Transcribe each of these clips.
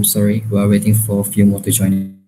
Sorry, we are waiting for a few more to join.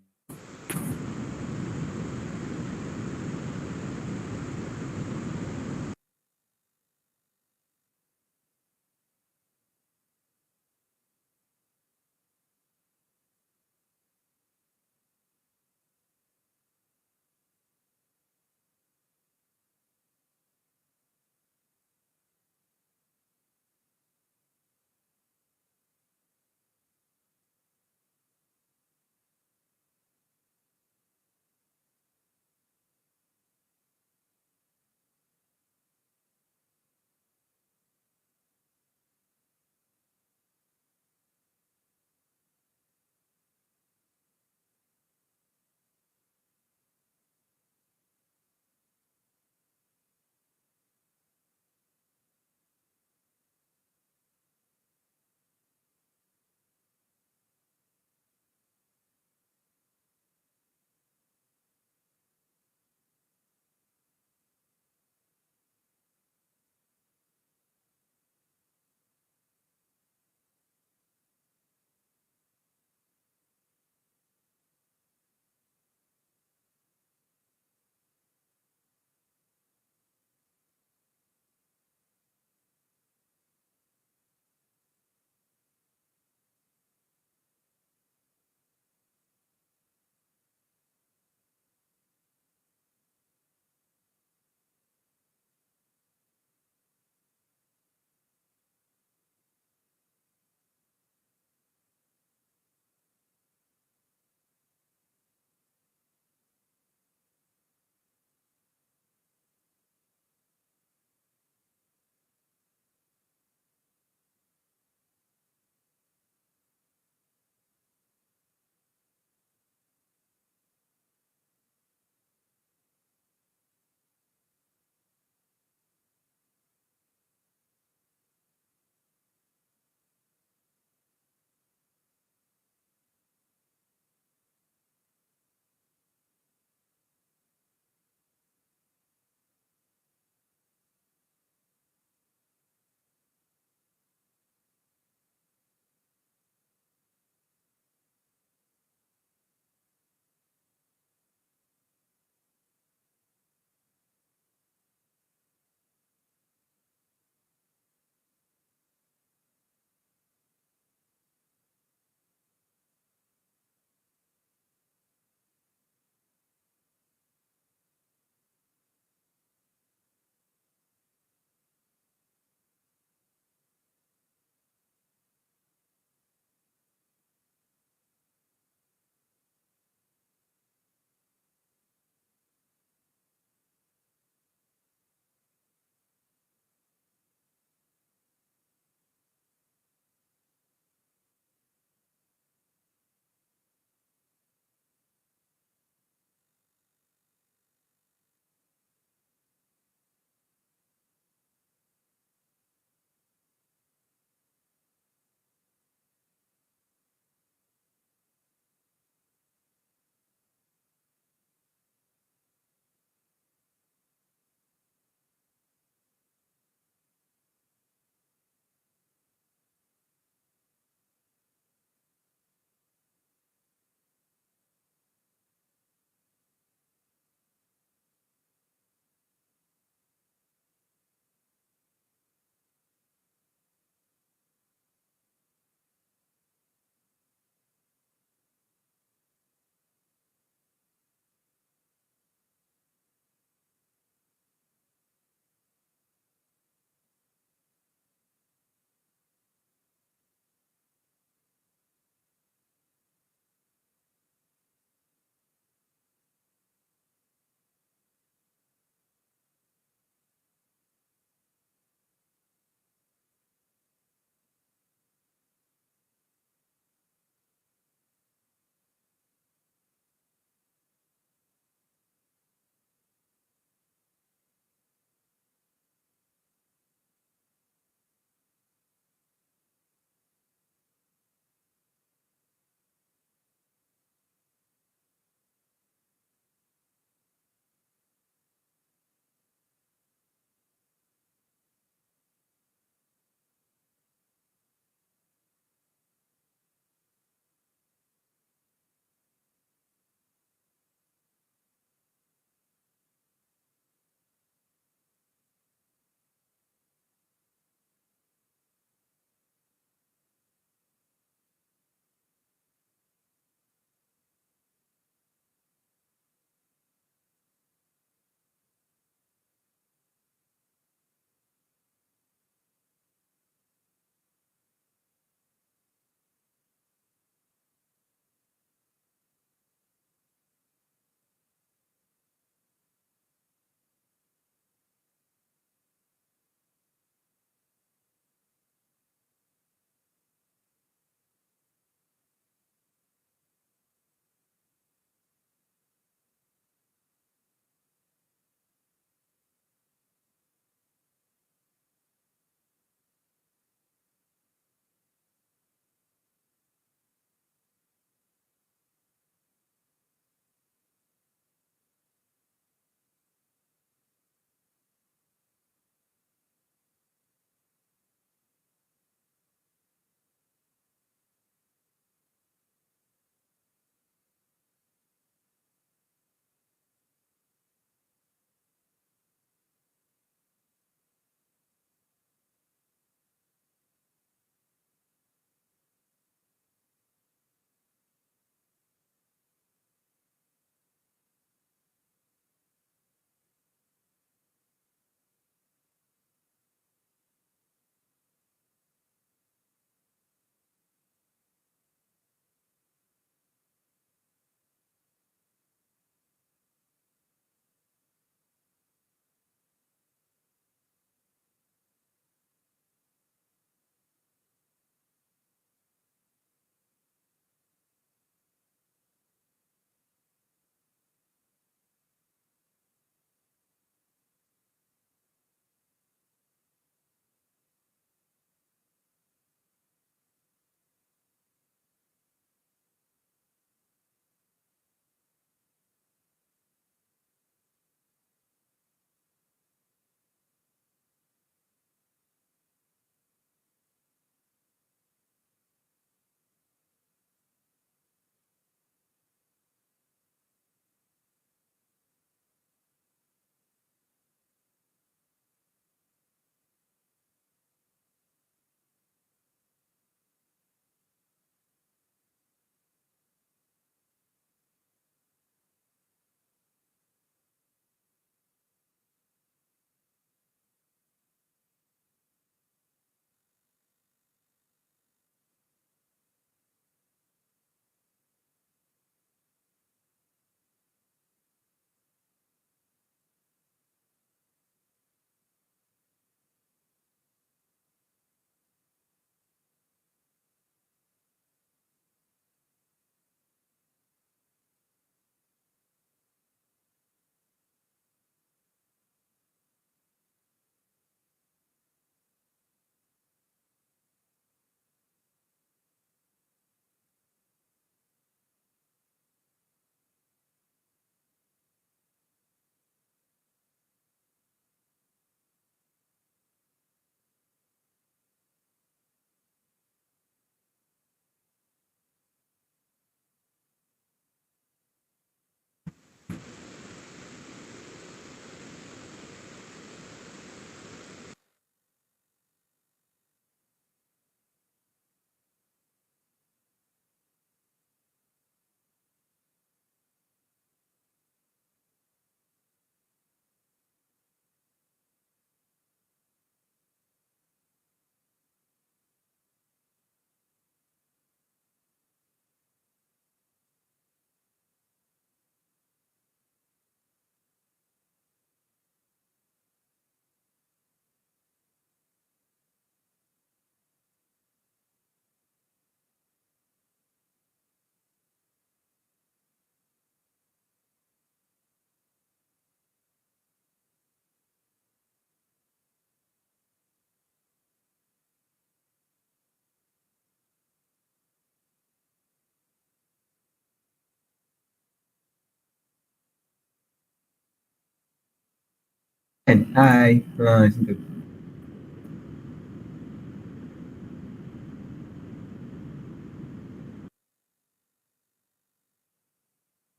And hi,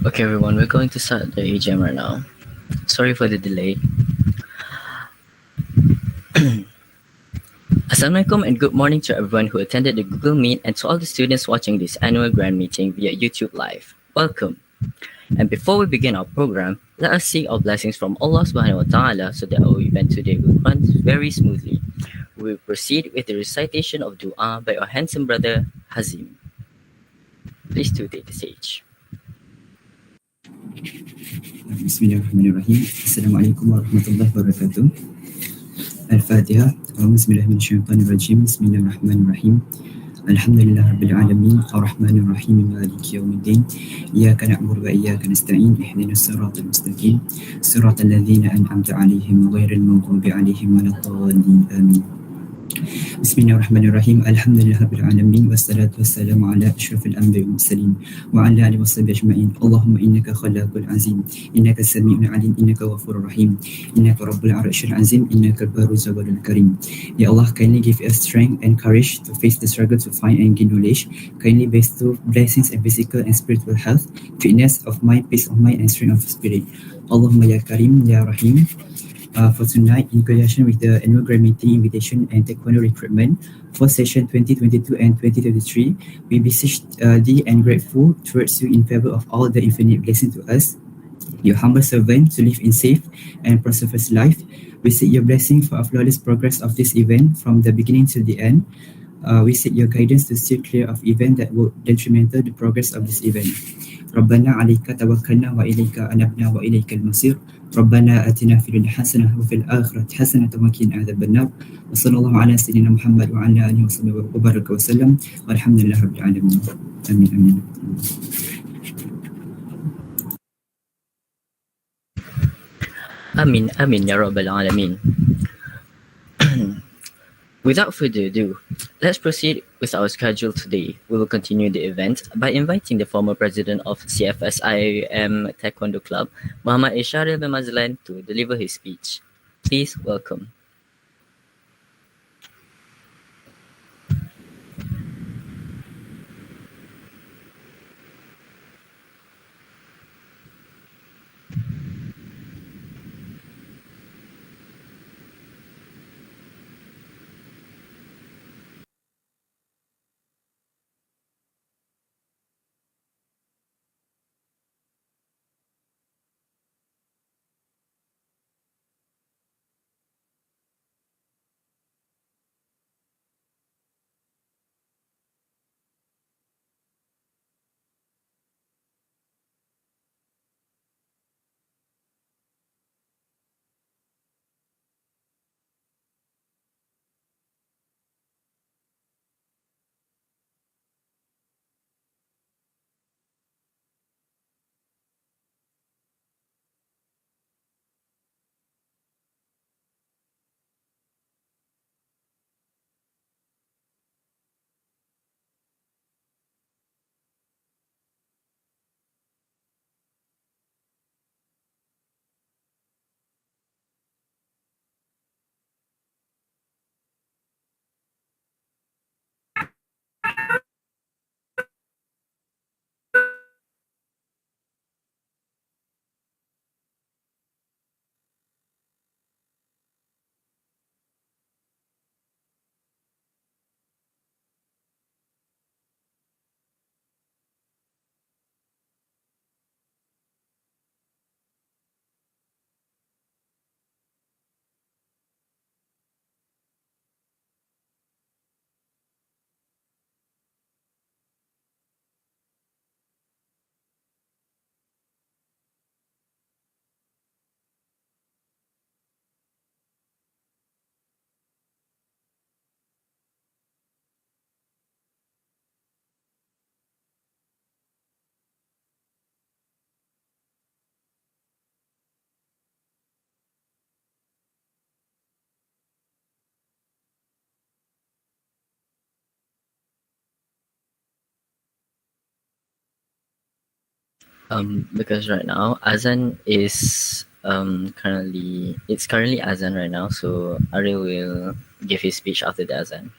Okay, everyone, we're going to start the AGM right now. Sorry for the delay. Assalamualaikum and good morning to everyone who attended the Google Meet and to all the students watching this annual grand meeting via YouTube Live. Welcome. And before we begin our program, let us seek our blessings from Allah subhanahu wa ta'ala so that our event today will run very smoothly. We will proceed with the recitation of dua by our handsome brother Hazim. Please do take the stage. Bismillahirrahmanirrahim. Assalamualaikum warahmatullahi wabarakatuh. Al-Fatiha. Bismillahirrahmanirrahim. Bismillahirrahmanirrahim. Alhamdulillah Rabbil Alamin. Ar-Rahmanir-Rahim. Maliki yawmiddin. Iyyaka na'budu wa iyyaka nasta'in. Ihdinas siratal mustaqim. Siratal ladzina an'amta 'alaihim ghairil maghdubi 'alaihim waladdallin. Amin. Bismillahirrahmanirrahim. Alhamdulillah Rabbil Alamin. Wassalatu wassalamu ala ashrafil anbiya'i wal mursalin wa ala alihi washabihi ajma'in. Allahumma innaka khalaqul azim. Innaka sami'un alim. Innaka ghafurur rahim. Innaka rabbul arsyil azim. Innaka barru zawalul karim. Ya Allah, kindly give us strength and courage to face the struggle to find and gain knowledge. Kindly bestow blessings and physical and spiritual health, fitness of mind, peace of mind, and strength of spirit. Allahumma ya Karim, ya Rahim. For tonight, in conjunction with the annual Grand Meeting invitation and Taekwondo recruitment for session 2022 and 2023, we beseech thee and grateful towards you in favor of all the infinite blessings to us, your humble servant, to live in safe and prosperous life. We seek your blessing for a flawless progress of this event from the beginning to the end. We seek your guidance to steer clear of events that would detrimental the progress of this event. ربنا عليك توكلنا وإليك أنبنا وإليك المصير. ربنا آتنا في الدنيا حسنة وفي الآخرة حسنة وقنا عذاب النار. وصلى الله على سيدنا محمد وعلى آله وصحبه وبارك وسلم والحمد لله رب العالمين. آمين آمين. Amin, Amin, Ya Rabbal Alameen. Without further ado, let's proceed with our schedule today. We will continue the event by inviting the former president of CFS IIUM Taekwondo Club, Muhammad Isharil bin Mazlan, to deliver his speech. Please welcome. Because right now Azan is currently Azan right now, so Ariel will give his speech after the Azan.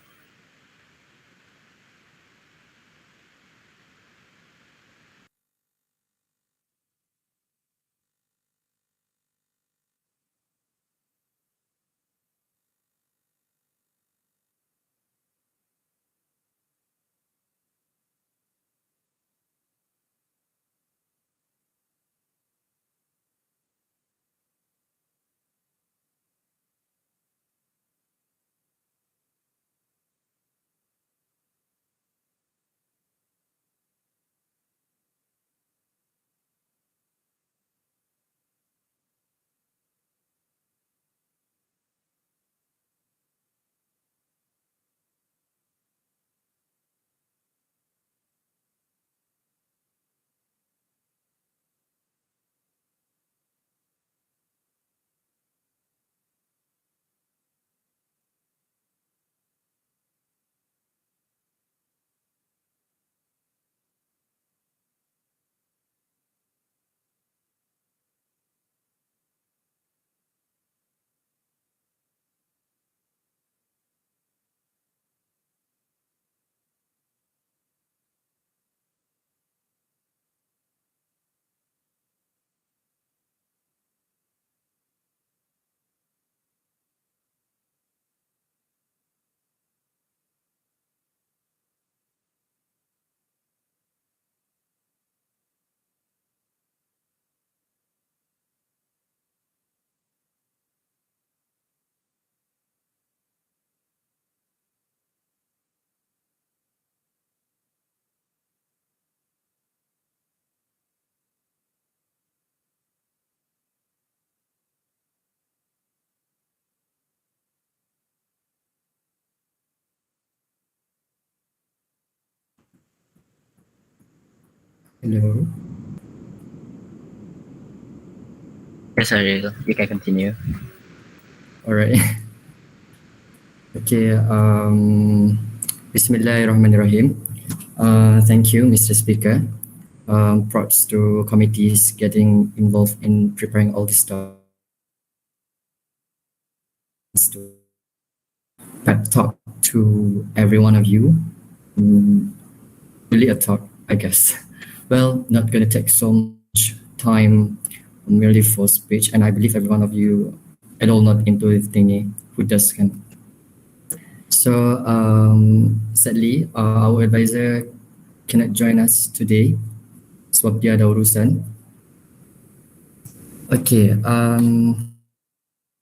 Hello. Yes, Ariel, you can continue. All right. Okay. Bismillahirrahmanirrahim. Thank you, Mr. Speaker. Props to committees getting involved in preparing all this stuff to pep talk to every one of you. Mm, really a talk, I guess. Well, not gonna take so much time merely for speech, and I believe every one of you at all not into the thingy who does can. So sadly, our advisor cannot join us today sebab dia ada urusan. Okay,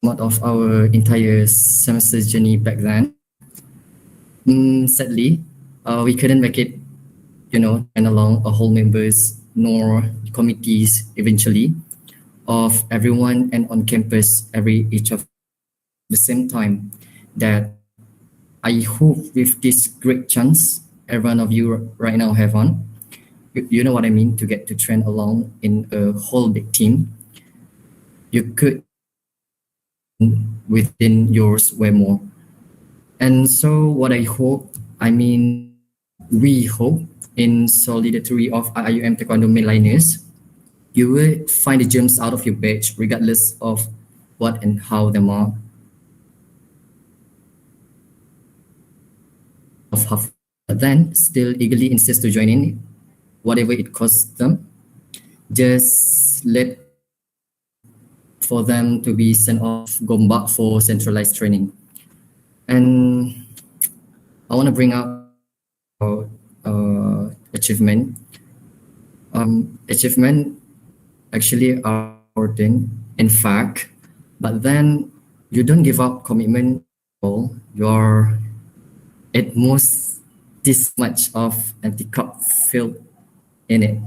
out of our entire semester journey back then. Sadly, we couldn't make it, and along a whole members nor committees eventually of everyone and on campus every each of the same time that I hope with this great chance every one of you right now have on, you know what I mean, to get to train along in a whole big team, you could within yours way more. And so what we hope in solidarity of IIUM Taekwondo mainliners, you will find the gems out of your batch regardless of what and how them are. Of half, but then still eagerly insist to join in, whatever it costs them. Just let for them to be sent off Gombak for centralized training. And I want to bring up achievement. Achievement actually are important, in fact, but then you don't give up commitment. You're at most this much of anti-cup filled in it,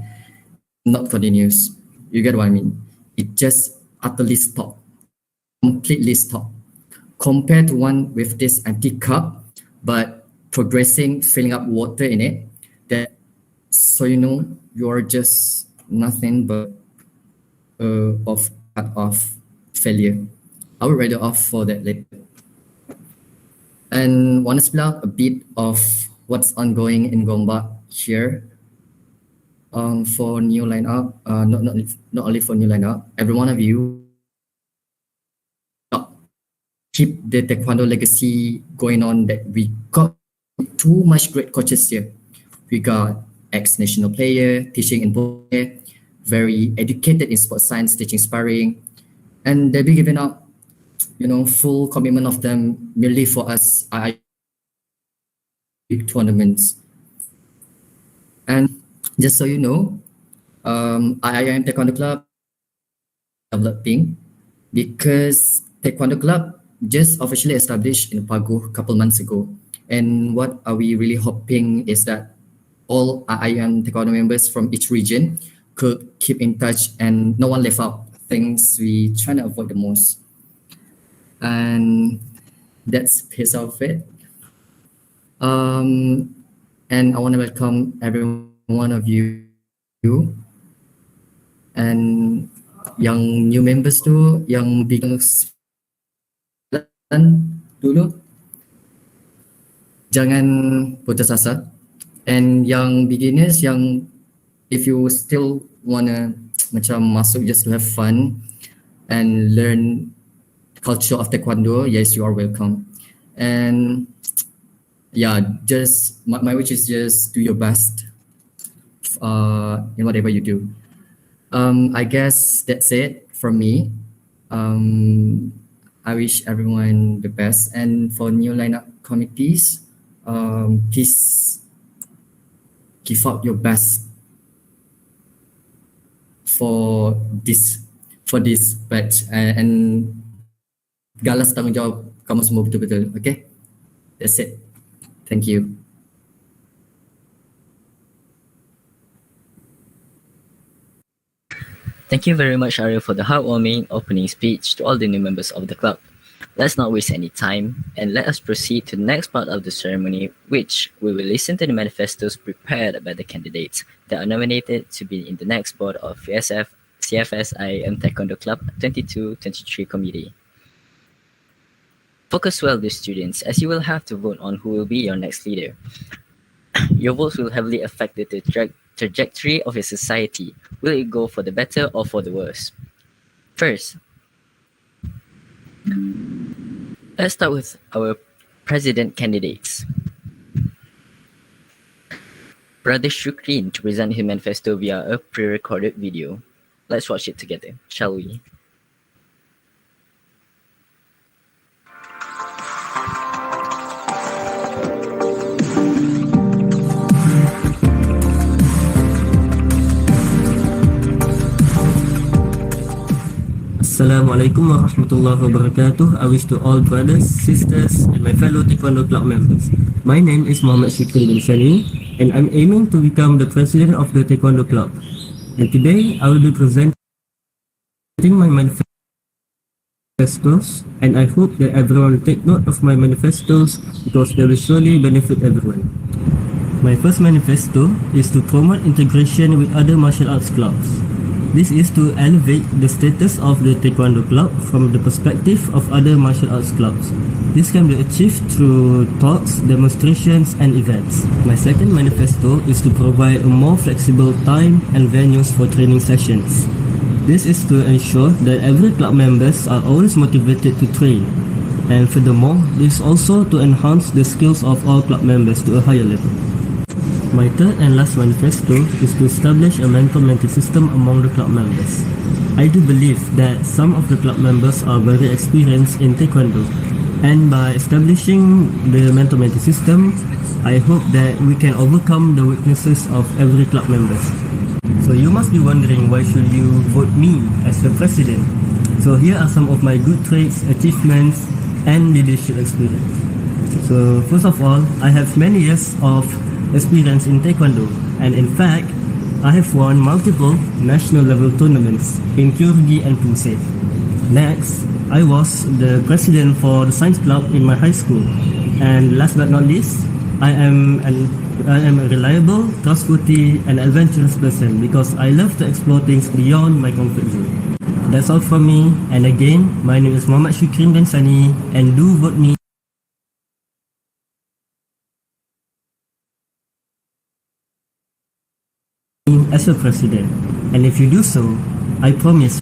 not continuous. You get what I mean? It just utterly stopped, completely stopped. Compared to one with this empty cup, but progressing, filling up water in it, that so you're just nothing but of failure. I would rather off for that later. And want to spill out a bit of what's ongoing in Gombak here. For new lineup, not only for new lineup, every one of you keep the Taekwondo legacy going on. That we got too much great coaches here. We got ex-national player teaching in Puth, very educated in sports science, teaching sparring, and they'll be giving up, full commitment of them merely for us tournaments. And just so you know, IIM Taekwondo Club developing because Taekwondo Club just officially established in Pagu a couple months ago. And what are we really hoping is that all IIM Taekwondo members from each region could keep in touch and no one left out. Things we try to avoid the most. And that's piece of it. And I want to welcome every one of you and yang new members tu, yang beginners dulu, jangan putus asa. And yang beginners, if you still wanna macam masuk just to have fun and learn culture of Taekwondo, yes, you are welcome. And yeah, just my wish is just do your best in whatever you do. I guess that's it from me. I wish everyone the best, and for new lineup committees, please give out your best for this batch and galas tanggungjawab kamu semua betul-betul. Okay, that's it. Thank you. Thank you very much, Ariel, for the heartwarming opening speech to all the new members of the club. Let's not waste any time and let us proceed to the next part of the ceremony, which we will listen to the manifestos prepared by the candidates that are nominated to be in the next board of CFS IIUM Taekwondo Club 22-23 committee. Focus well, dear students, as you will have to vote on who will be your next leader. Your votes will heavily affect the trajectory of your society. Will it go for the better or for the worse? First, let's start with our president candidates. Brother Shukrin to present his manifesto via a pre-recorded video. Let's watch it together, shall we? Assalamualaikum warahmatullahi wabarakatuh. I wish to all brothers, sisters, and my fellow Taekwondo club members. My name is Muhammad Shukri bin Shani, and I'm aiming to become the president of the Taekwondo club. And today, I will be presenting my manifestos, and I hope that everyone will take note of my manifestos because they will surely benefit everyone. My first manifesto is to promote integration with other martial arts clubs. This is to elevate the status of the Taekwondo club from the perspective of other martial arts clubs. This can be achieved through talks, demonstrations, and events. My second manifesto is to provide a more flexible time and venues for training sessions. This is to ensure that every club members are always motivated to train. And furthermore, this is also to enhance the skills of all club members to a higher level. My third and last manifesto is to establish a mentor-mentee system among the club members. I do believe that some of the club members are very experienced in Taekwondo, and by establishing the mentor-mentee system, I hope that we can overcome the weaknesses of every club members. So you must be wondering why should you vote me as the president. So here are some of my good traits, achievements, and leadership experience. So first of all, I have many years of experience in Taekwondo, and in fact, I have won multiple national level tournaments in Kyrgyz and Puth. Next, I was the president for the science club in my high school, and last but not least, I am a reliable, trustworthy, and adventurous person because I love to explore things beyond my comfort zone. That's all from me, and again, my name is Muhammad Shukrin bin Sani, and do vote me as a president. And if you do so, I promise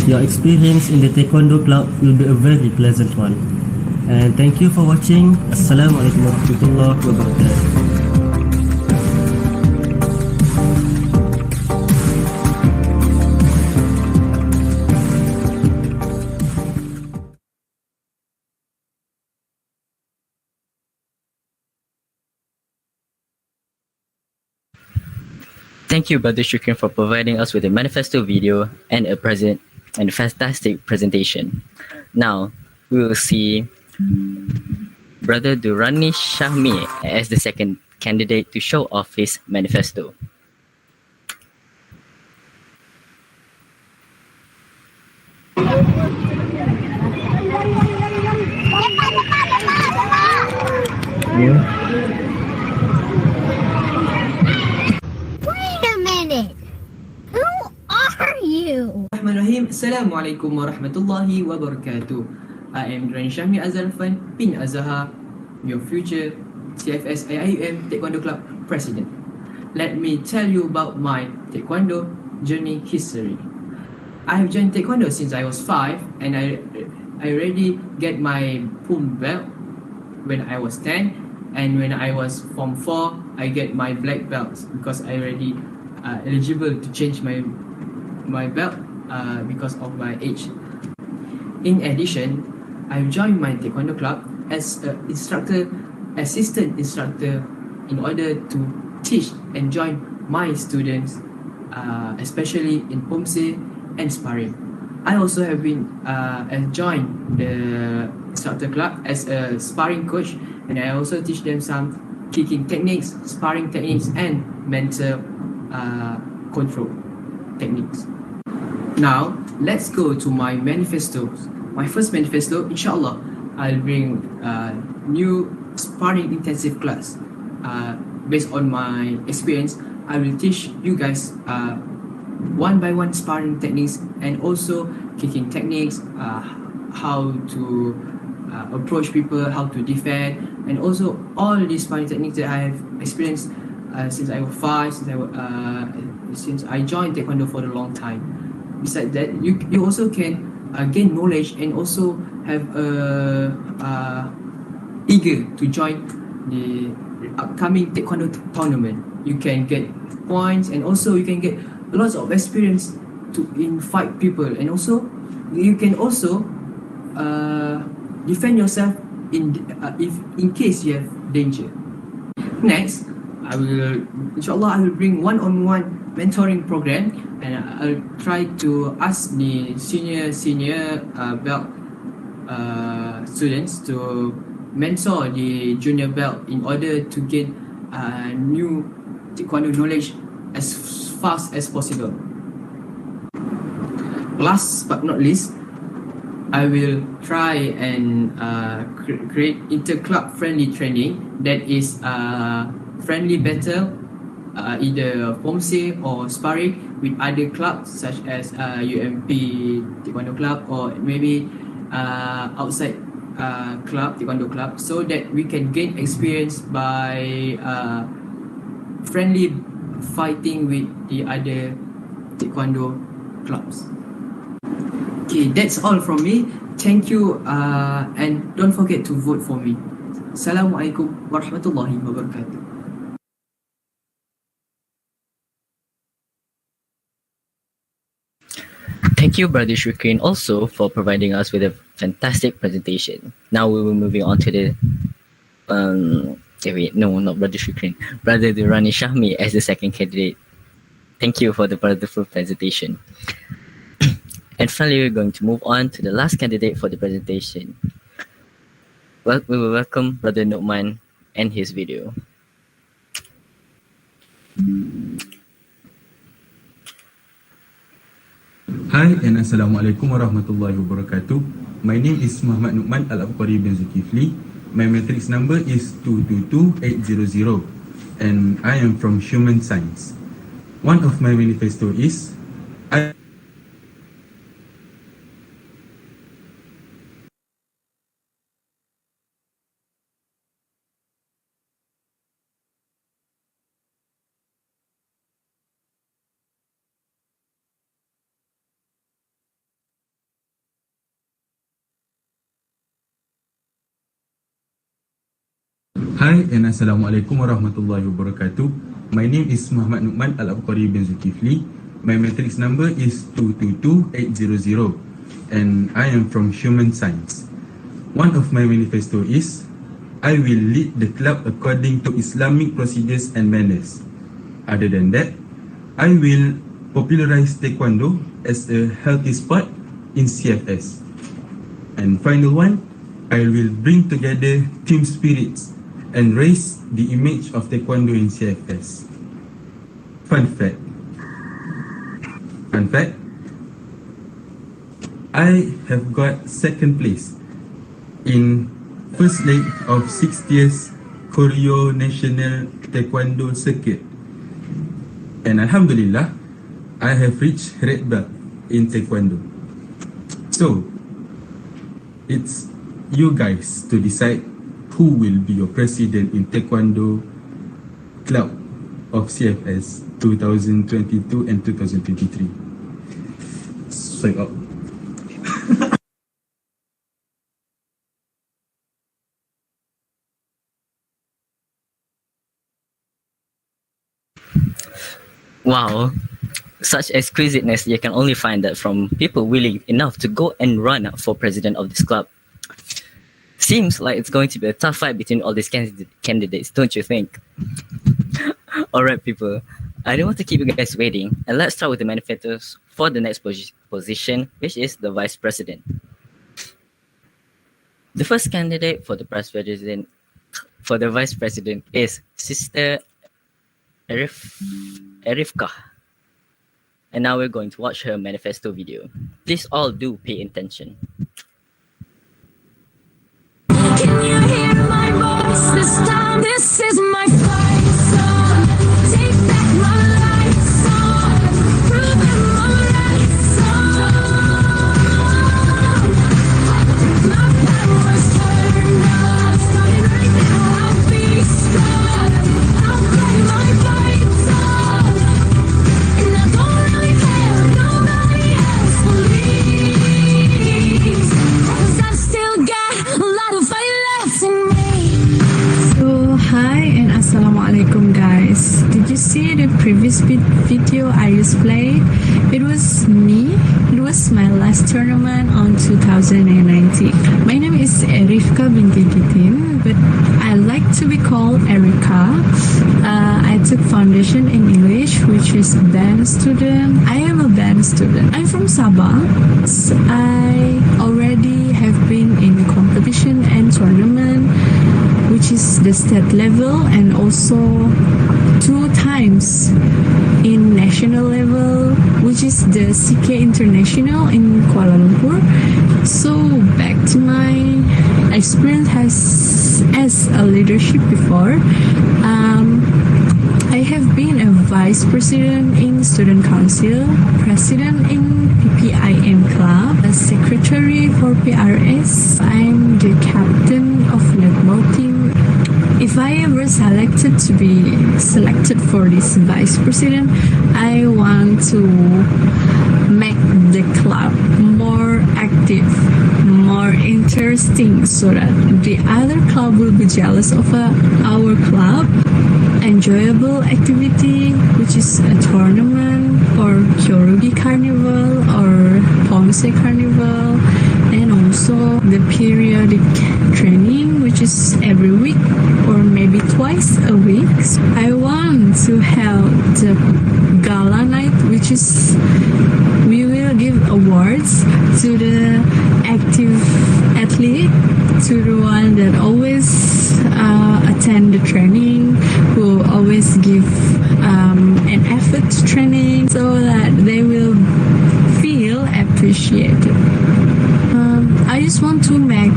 your experience in the Taekwondo club will be a very pleasant one. And thank you for watching. Assalamualaikum warahmatullahi wabarakatuh. Thank you, Brother Shukrin, for providing us with a manifesto video and a fantastic presentation. Now, we will see Brother Durrani Shahmi as the second candidate to show off his manifesto. Bismillahirrahmanirrahim. Assalamualaikum warahmatullahi wabarakatuh. I am Durrani Shahmi Azalfan bin Azhar, your future CFS IIUM Taekwondo Club President. Let me tell you about my Taekwondo journey history. I have joined Taekwondo since I was 5, and I already get my Puth belt when I was 10, and when I was Form 4, I get my black belts because I already eligible to change my belt because of my age. In addition, I've joined my Taekwondo club as an assistant instructor in order to teach and join my students, especially in Pomse and sparring. I also have been joined the instructor club as a sparring coach, and I also teach them some kicking techniques, sparring techniques, and mental control techniques. Now, let's go to my manifestos. My first manifesto, inshallah, I'll bring a new sparring intensive class. Based on my experience, I will teach you guys one by one sparring techniques and also kicking techniques, how to approach people, how to defend, and also all these sparring techniques that I have experienced since I was 5, since I joined Taekwondo for a long time. Besides that, you also can gain knowledge and also have eager to join the upcoming Taekwondo tournament. You can get points and also you can get lots of experience in fight people, and also you can also defend yourself if in case you have danger. Next, inshallah, I will bring one-on-one mentoring program, and I'll try to ask the senior belt students to mentor the junior belt in order to gain new Taekwondo knowledge as fast as possible. Last but not least, I will try and create inter-club friendly training that is friendly battle, either Pomse or sparring with other clubs such as UMP Taekwondo Club, or maybe outside Taekwondo Club, so that we can gain experience by friendly fighting with the other Taekwondo clubs. Okay, that's all from me. Thank you, and don't forget to vote for me. Assalamualaikum warahmatullahi wabarakatuh. Thank you, Brother Shukrin, also for providing us with a fantastic presentation. Now we will be moving on to the not Brother Shukrin, Brother Durrani Shahmi as the second candidate. Thank you for the wonderful presentation. And finally, we're going to move on to the last candidate for the presentation. Well, we will welcome Brother Nu'man and his video. Hi and Assalamualaikum warahmatullahi wabarakatuh. My name is Muhammad Nu'man Al-Abqari bin Zulkifli. My matrix number is 222800 and I am from Human Science. One of my manifesto is Hi and Assalamualaikum warahmatullahi wabarakatuh. My name is Muhammad Nu'man Al-Abqari bin Zulkifli. My matrix number is 222800 and I am from Human Science. One of my manifesto is I will lead the club according to Islamic procedures and manners. Other than that, I will popularize Taekwondo as a healthy sport in CFS. And final one, I will bring together team spirits and raise the image of Taekwondo in CFS. Fun fact, I have got second place in first leg of 60th Koryo National Taekwondo Circuit. And Alhamdulillah, I have reached red belt in Taekwondo. So, it's you guys to decide who will be your president in Taekwondo Club of CFS 2022 and 2023. Swipe up. Wow, such exquisiteness, you can only find that from people willing enough to go and run for president of this club. Seems like it's going to be a tough fight between all these candidates, don't you think? Alright, people, I don't want to keep you guys waiting, and let's start with the manifestos for the next position, which is the vice president. The first candidate for the vice president is Sister Arifkah. And now we're going to watch her manifesto video. Please all do pay attention. Can you hear my voice this time? This is my fight song. Take back my life song. Prove it my right song. My power's turned up. Starting right now, I'll be strong. I'll play my fight song. And I don't really care if nobody else believes. 'Cause I've still got a lot of fight left in me. So hi and assalamualaikum guys. Did you see the previous video I just played? It was me. It was my last tournament on 2019. My name is Erifka binti Gitin, but I like to be called Erika. I took foundation in English, which is band student. I am a band student. I'm from Sabah. So I already have been in competition and tournament, which is the state level, and also 2 times in national level, which is the CK International in Kuala Lumpur. So back to my experience as a leadership before. I have been a vice president in student council, president in PPIM club, a secretary for PRS. I'm the captain of netball team. If I ever selected to be selected for this vice president, I want to make the club more active, more interesting, so that the other club will be jealous of our club. Enjoyable activity, which is a tournament or Kyorugi Carnival or Ponce Carnival, and also the periodic training, which is every week or maybe twice a week. I want to have the gala night, which is we will give awards to the active athlete, to the one that always attend the training, who always give an effort to training, so that they will feel appreciated. I just want to make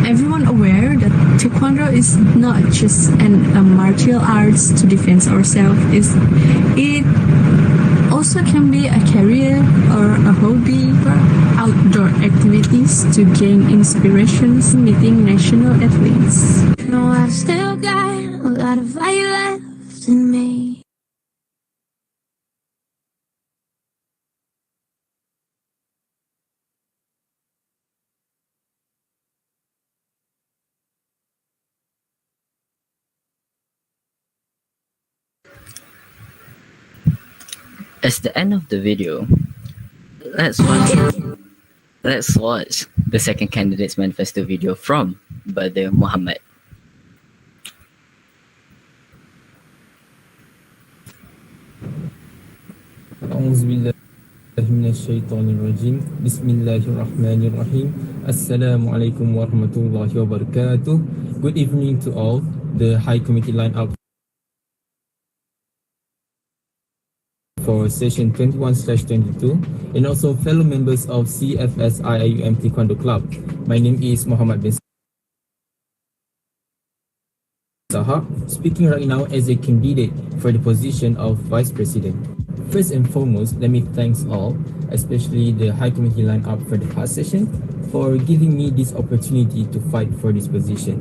everyone aware that Taekwondo is not just a martial arts to defend ourselves. It also can be a career or a hobby or outdoor activities to gain inspirations meeting national athletes. No, I've still got a lot of fight left in me. As the end of the video, let's watch the second candidate's manifesto video from Brother Muhammad. أعوذ بالله من الشيطان الرجيم بسم الله الرحمن الرحيم السلام عليكم ورحمة الله وبركاته. Good evening to all the High Committee lineup for session 21/22 and also fellow members of CFS IIUM Taekwondo Club. My name is Muhammad bin Saha, speaking right now as a candidate for the position of Vice President. First and foremost, let me thank all, especially the High Committee lineup for the past session, for giving me this opportunity to fight for this position.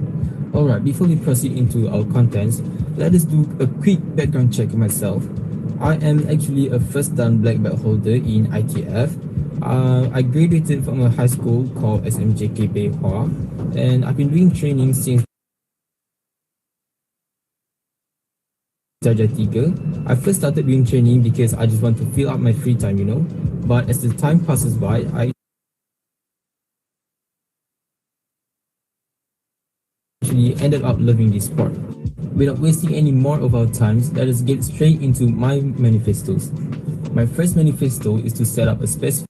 Alright, before we proceed into our contents, let us do a quick background check of myself. I am actually a first dan black belt holder in ITF. I graduated from a high school called SMJK Beihua, and I've been doing training since Darjah 3. I first started doing training because I just want to fill up my free time, but as the time passes by, I actually ended up loving this sport. Without wasting any more of our time, let us get straight into my manifestos. My first manifesto is to set up a specific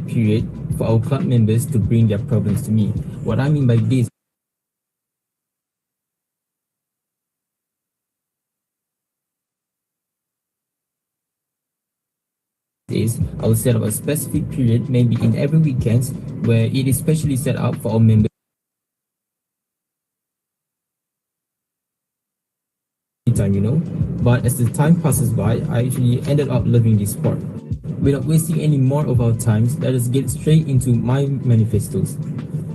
period for our club members to bring their problems to me. What I mean by this is, I will set up a specific period, maybe in every weekends, where it is specially set up for our members time, But as the time passes by, I actually ended up loving this sport. Without wasting any more of our time, let us get straight into my manifestos.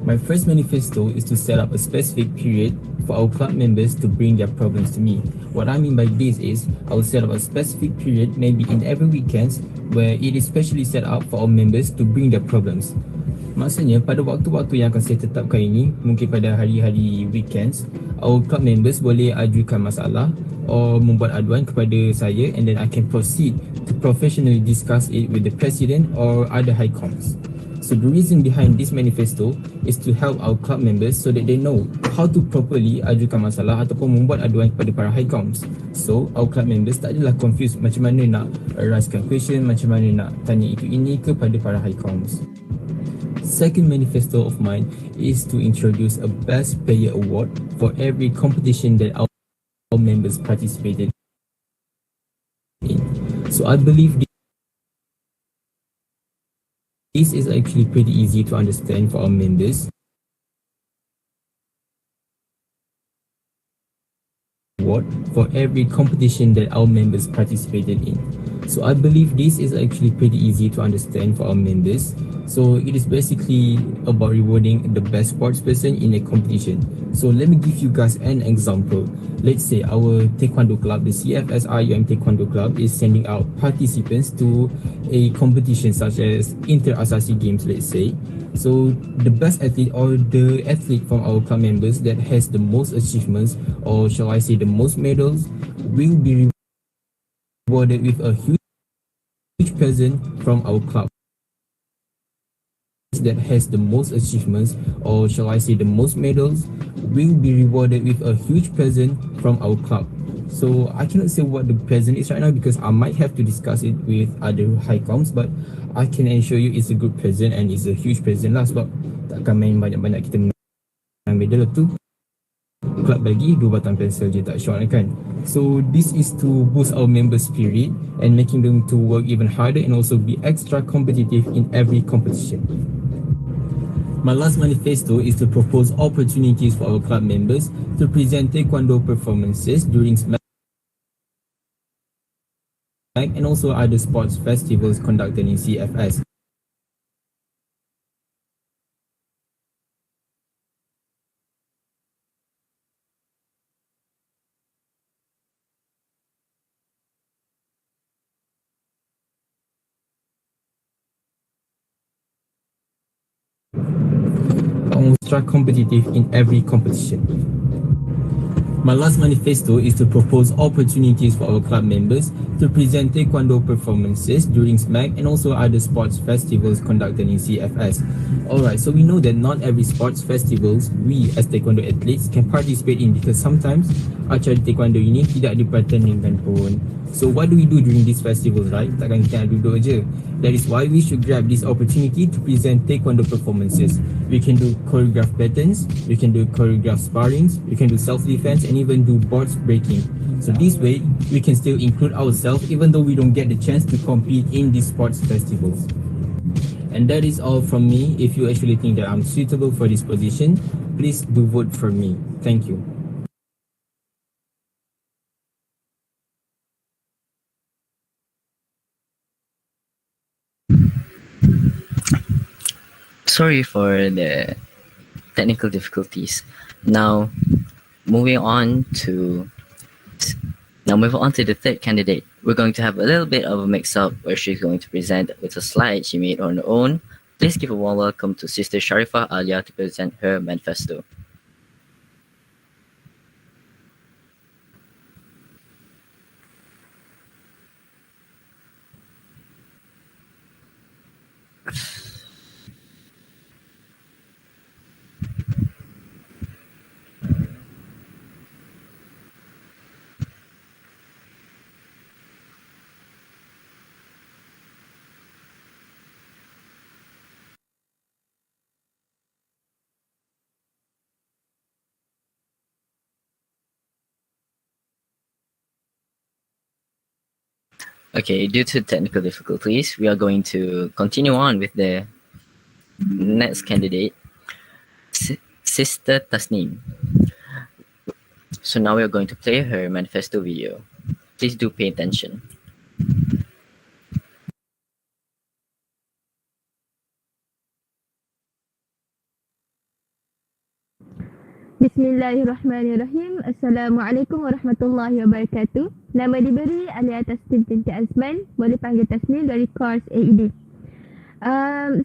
My first manifesto is to set up a specific period for our club members to bring their problems to me. What I mean by this is, I will set up a specific period, maybe in every weekends, where it is specially set up for our members to bring their problems. Maksudnya, pada waktu-waktu yang akan saya tetapkan ini, mungkin pada hari-hari weekends, our club members boleh ajukan masalah or membuat aduan kepada saya, and then I can proceed to professionally discuss it with the president or other high coms. So the reason behind this manifesto is to help our club members so that they know how to properly ajukan masalah ataupun membuat aduan kepada para high coms. So our club members tak adalah confused macam mana nak raiskan question, macam mana nak tanya itu ini kepada para high coms. Second manifesto of mine is to introduce a best player award for every competition that our members participated in. So I believe this is actually pretty easy to understand for our members. Award for every competition that our members participated in. So I believe this is actually pretty easy to understand for our members. So it is basically about rewarding the best sports person in a competition. So let me give you guys an example. Let's say our Taekwondo club, the CFS IIUM Taekwondo club, is sending out participants to a competition such as Inter-Asasi Games, let's say. So the best athlete or the athlete from our club members that has the most achievements, or shall I say the most medals, will be rewarded with a huge present from our club. That has the most achievements, or shall I say the most medals, will be rewarded with a huge present from our club. So I cannot say what the present is right now because I might have to discuss it with other high coms, but I can assure you it's a good present and it's a huge present lah, sebab takkan main banyak-banyak kita menang medal tu. Club bagi 2 batang pensel je, tak syok kan. So this is to boost our member spirit and making them to work even harder and also be extra competitive in every competition. My last manifesto is to propose opportunities for our club members to present Taekwondo performances during SMAC and also other sports festivals conducted in CFS. Extra competitive in every competition. My last manifesto is to propose opportunities for our club members to present Taekwondo performances during SMAC and also other sports festivals conducted in CFS. Alright, so we know that not every sports festivals we as Taekwondo athletes can participate in because sometimes acara Taekwondo ini tidak dipertandingkan pun. So what do we do during these festivals, right? Takkan kita nak duduk je. That is why we should grab this opportunity to present Taekwondo performances. We can do choreographed patterns, we can do choreographed sparrings, we can do self-defense and even do boards breaking. So this way, we can still include ourselves even though we don't get the chance to compete in these sports festivals. And that is all from me. If you actually think that I'm suitable for this position, please do vote for me. Thank you. Sorry for the technical difficulties. Now, moving on to the third candidate. We're going to have a little bit of a mix-up where she's going to present with a slide she made on her own. Please give a warm welcome to Sister Sharifa Alia to present her manifesto. Okay, due to technical difficulties, we are going to continue on with the next candidate, Sister Tasneem. So now we are going to play her manifesto video. Please do pay attention. Bismillahirrahmanirrahim. Assalamualaikum warahmatullahi wabarakatuh. Nama diberi Alia Tasneem binti Azman. Boleh panggil Tasneem dari course AED.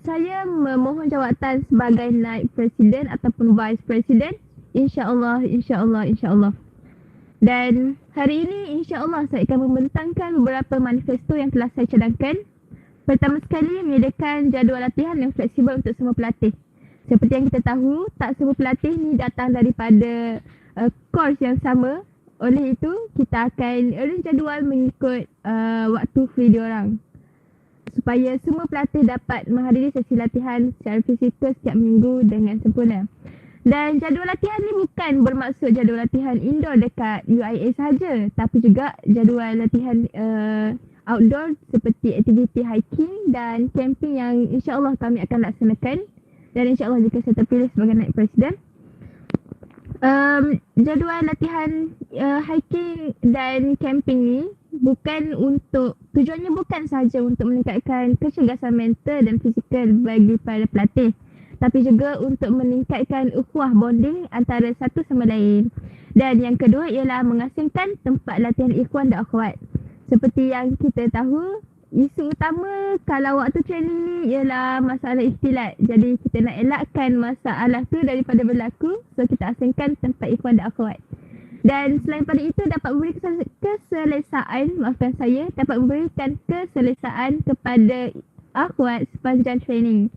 Saya memohon jawatan sebagai naib presiden ataupun vice presiden. InsyaAllah, insyaAllah, insyaAllah. Dan hari ini insyaAllah saya akan membentangkan beberapa manifesto yang telah saya cadangkan. Pertama sekali, menyediakan jadual latihan yang fleksibel untuk semua pelatih. Seperti yang kita tahu, tak semua pelatih ni datang daripada course yang sama. Oleh itu, kita akan arrange jadual mengikut waktu free diorang. Supaya semua pelatih dapat menghadiri sesi latihan secara fizikal setiap minggu dengan sempurna. Dan jadual latihan ni bukan bermaksud jadual latihan indoor dekat UIA sahaja, tapi juga jadual latihan outdoor seperti aktiviti hiking dan camping yang insyaAllah kami akan laksanakan. Dan insyaAllah jika saya terpilih sebagai naib presiden, jadual latihan hiking dan camping ni tujuannya bukan sahaja untuk meningkatkan kecergasan mental dan fizikal bagi para pelatih, tapi juga untuk meningkatkan ukhuwah bonding antara satu sama lain. Dan yang kedua ialah mengasingkan tempat latihan ikhwan dan akhwat. Seperti yang kita tahu, isu utama kalau waktu training ni ialah masalah ikhtilat. Jadi kita nak elakkan masalah tu daripada berlaku. So kita asingkan tempat ikhwan dan akhwat. Dan selain pada itu dapat memberikan keselesaan kepada akhwat sepanjang training.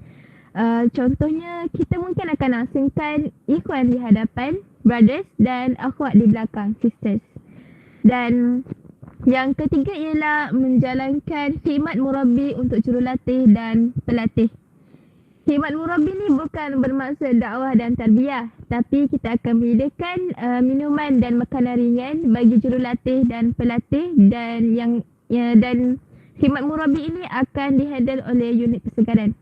Contohnya kita mungkin akan asingkan ikhwan di hadapan, brothers, dan akhwat di belakang, sisters. Dan yang ketiga ialah menjalankan khidmat murabbi untuk jurulatih dan pelatih. Khidmat murabbi ni bukan bermaksud dakwah dan tarbiyah, tapi kita akan menyediakan minuman dan makanan ringan bagi jurulatih dan pelatih, dan khidmat murabbi ini akan dihandle oleh unit persegaran.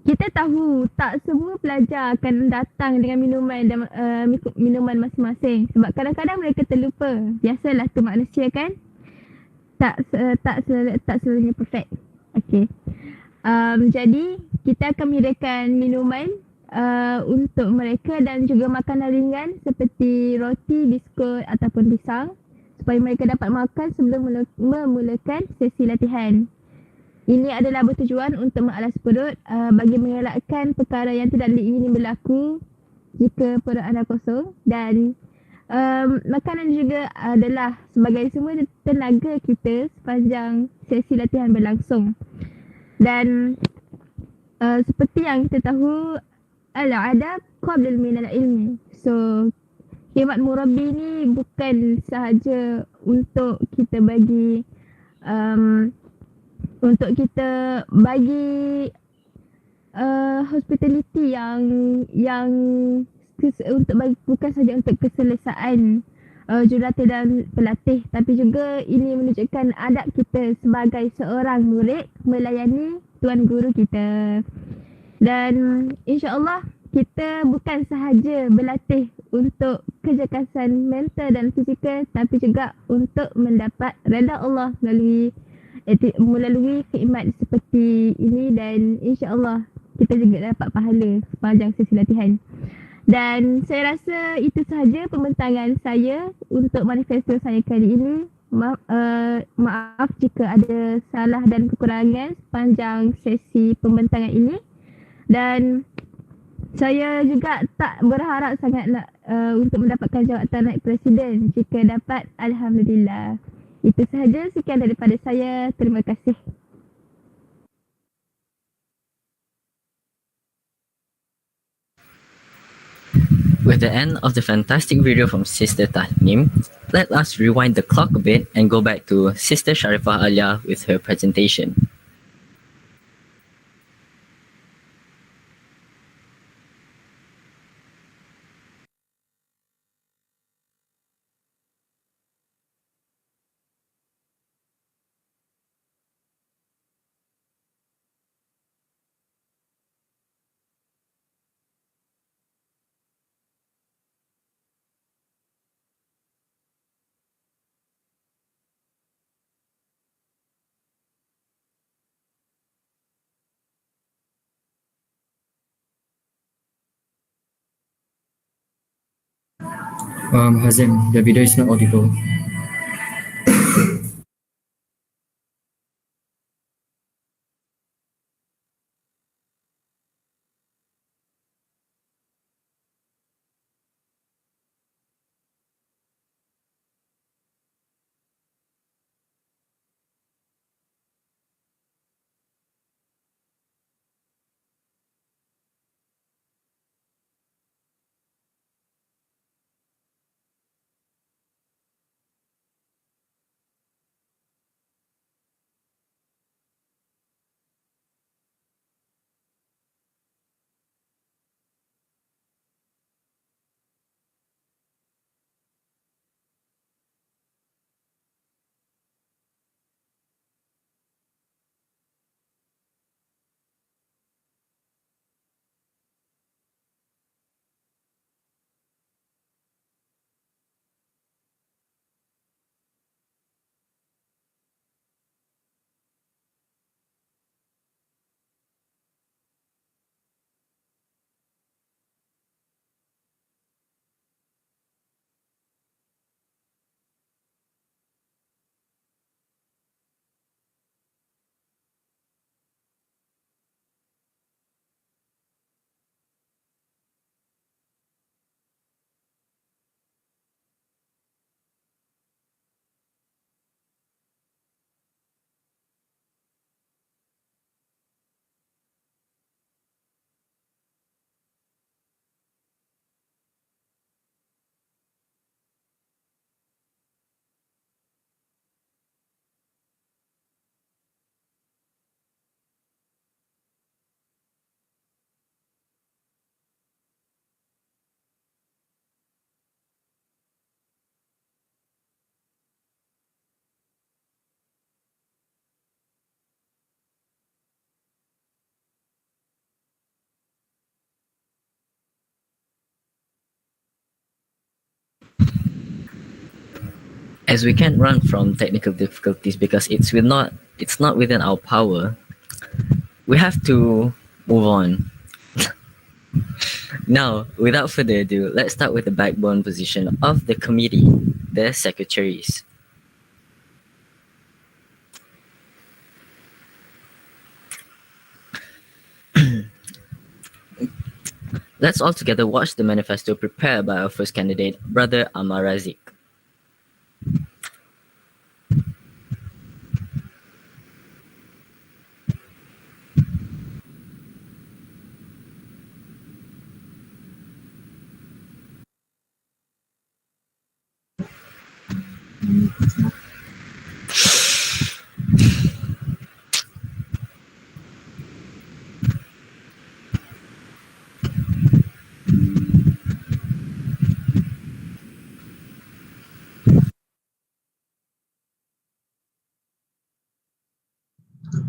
Kita tahu tak semua pelajar akan datang dengan minuman masing-masing sebab kadang-kadang mereka terlupa. Biasalah tu manusia kan. Tak seluruhnya perfect. Okey. Jadi kita akan menyediakan minuman untuk mereka dan juga makanan ringan seperti roti, biskut ataupun pisang supaya mereka dapat makan sebelum memulakan sesi latihan. Ini adalah bertujuan untuk mengalas perut bagi mengelakkan perkara yang tidak diingini berlaku jika perut anda kosong. Dan makanan juga adalah sebagai semua tenaga kita sepanjang sesi latihan berlangsung. Dan seperti yang kita tahu, al-adab qablal minal ilmi. So khidmat murabbi ni bukan sahaja untuk kita bagi hospitality yang untuk bagi, bukan saja untuk keselesaan jurulatih dan pelatih, tapi juga ini menunjukkan adab kita sebagai seorang murid melayani tuan guru kita. Dan insya-Allah kita bukan sahaja berlatih untuk kecergasan mental dan fizikal, tapi juga untuk mendapat redha Allah melalui khidmat seperti ini, dan insya-Allah kita juga dapat pahala sepanjang sesi latihan. Dan saya rasa itu sahaja pembentangan saya untuk manifesto saya kali ini. Maaf jika ada salah dan kekurangan sepanjang sesi pembentangan ini. Dan saya juga tak berharap sangat untuk mendapatkan jawatan naib presiden. Jika dapat, alhamdulillah. Itu sahaja, sekian daripada saya. Terima kasih. With the end of the fantastic video from Sister Tasneem, let us rewind the clock a bit and go back to Sister Sharifah Alia with her presentation. Hazim, the video is not audible. As we can't run from technical difficulties because it's not within our power, we have to move on. Now, without further ado, let's start with the backbone position of the committee, the secretaries. Let's all together watch the manifesto prepared by our first candidate, Brother Amar Razik.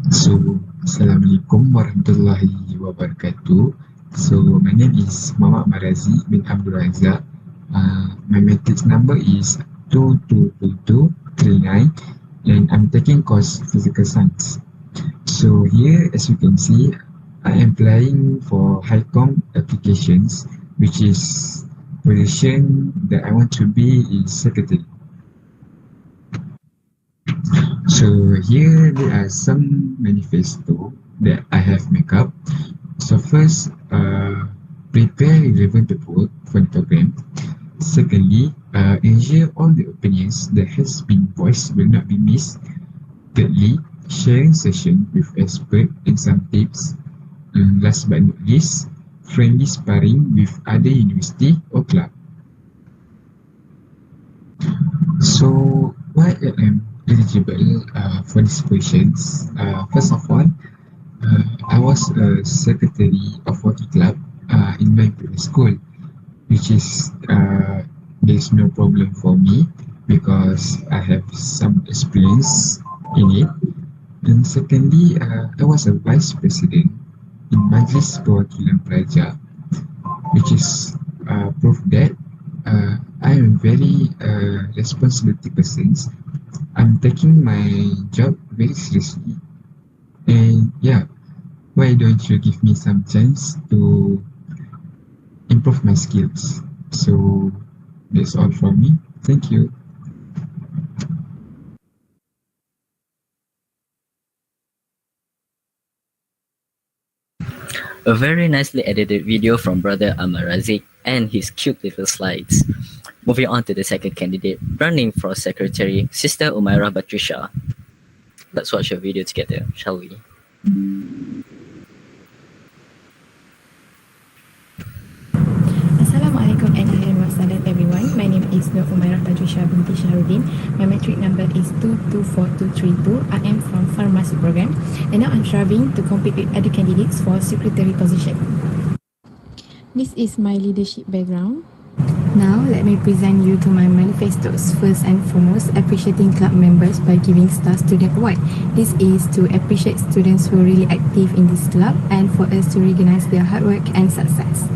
So, Assalamualaikum warahmatullahi wabarakatuh. So, my name is Muhammad Marazi bin Abdul Razak. My matrix number is 222239 and I'm taking course Physical Science. So, here as you can see, I am applying for HiCom applications, which is position that I want to be is secretary. So here there are some manifesto that I have make up. So first, prepare relevant report for the program. Secondly, ensure all the opinions that has been voiced will not be missed. Thirdly, sharing session with expert and some tips. And last but not least, friendly sparring with other university or club. So why I am eligible for these positions? First of all, I was a secretary of hockey club in my previous school, which is there's no problem for me because I have some experience in it. And secondly, I was a vice president in Majlis Perwakilan Pelajar, which is proof that I am very responsibility person. I'm taking my job very seriously. And yeah, why don't you give me some chance to improve my skills? So That's all from me. Thank you. A very nicely edited video from brother Amar Razik and his cute little slides. Moving on to the second candidate, running for secretary, Sister Umaira Batrisha. Let's watch a video together, shall we? Assalamualaikum and ahlan wa sahlan everyone. My name is Nur Umairah Badrisha binti Shahrudin. My metric number is 224232. I am from Pharmacy program and now I'm striving to compete with other candidates for secretary position. This is my leadership background. Now, let me present you to my manifestos. First and foremost, appreciating club members by giving Star Student Award. This is to appreciate students who are really active in this club and for us to recognize their hard work and success.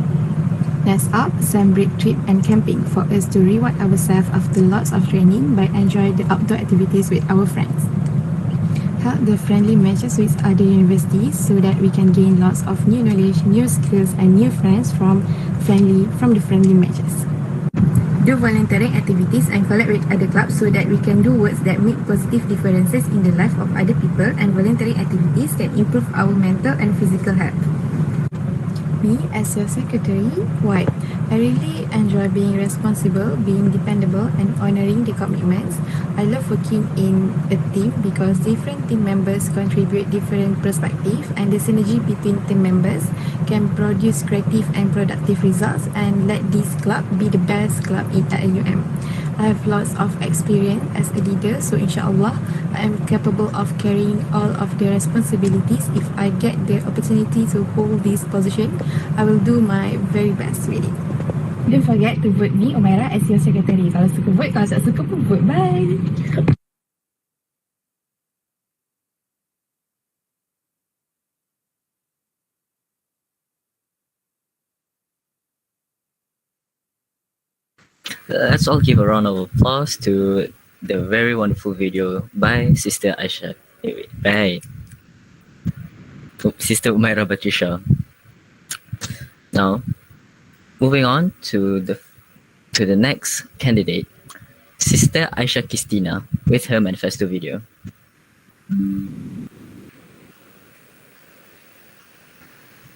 Next up, some break trip and camping for us to reward ourselves after lots of training by enjoying the outdoor activities with our friends. Held the friendly matches with other universities so that we can gain lots of new knowledge, new skills and new friends from the friendly matches. Do volunteering activities and collab with other clubs so that we can do works that make positive differences in the life of other people, and volunteering activities can improve our mental and physical health. Me as your secretary, why? I really enjoy being responsible, being dependable and honoring the commitments. I love working in a team because different team members contribute different perspectives, and the synergy between team members can produce creative and productive results and let this club be the best club in IUM. I have lots of experience as a leader, so inshallah I am capable of carrying all of the responsibilities. If I get the opportunity to hold this position, I will do my very best with it. Don't forget to vote me, Umaira, as your secretary. Kalau suka vote, kalau tak suka pun vote. Bye. Let's all give a round of applause to the very wonderful video by Sister Aisha. By Sister Umaira Batrisha. Now, moving on to the next candidate, Sister Aisha Kistina with her manifesto video.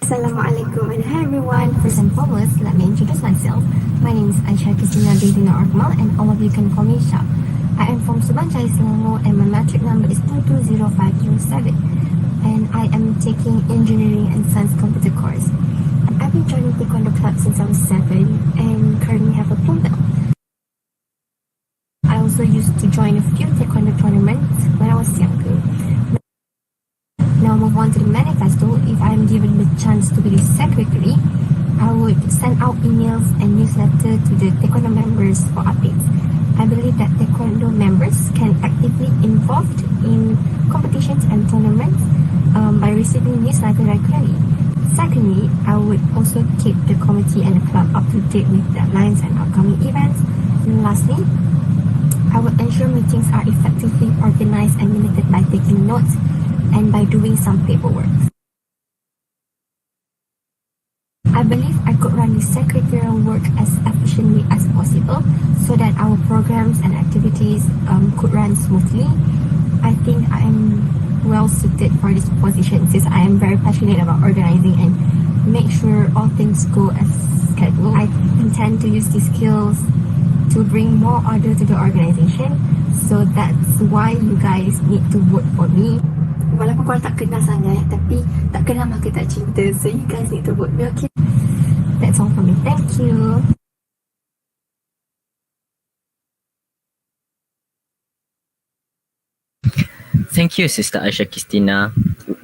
Assalamualaikum and hi everyone. First and foremost, let me introduce myself. My name is Aisha Christina binti Akmal and all of you can call me Sha. I am from Subang Jaya, Selangor and my metric number is 220507 and I am taking engineering and science computer course. I've been joining Taekwondo club since I was 7 and currently have a blue belt. I also used to join a few Taekwondo tournaments when I was younger. Now move on to the manifesto. If I am given the chance to be the secretary, I would send out emails and newsletter to the Taekwondo members for updates. I believe that Taekwondo members can actively involved in competitions and tournaments by receiving newsletter regularly. Secondly, I would also keep the committee and the club up to date with deadlines and upcoming events. And lastly, I would ensure meetings are effectively organized and limited by taking notes and by doing some paperwork. I believe I could run the secretarial work as efficiently as possible so that our programs and activities could run smoothly. I think I am well suited for this position since I am very passionate about organizing and make sure all things go as scheduled. I intend to use these skills to bring more order to the organization, so that's why you guys need to vote for me. Walaupun korang tak kenal sangat, tapi tak kenal maka tak cinta. So you guys need to vote me, okay? That's all from me. Thank you. Thank you, Sister Aisha Kistina,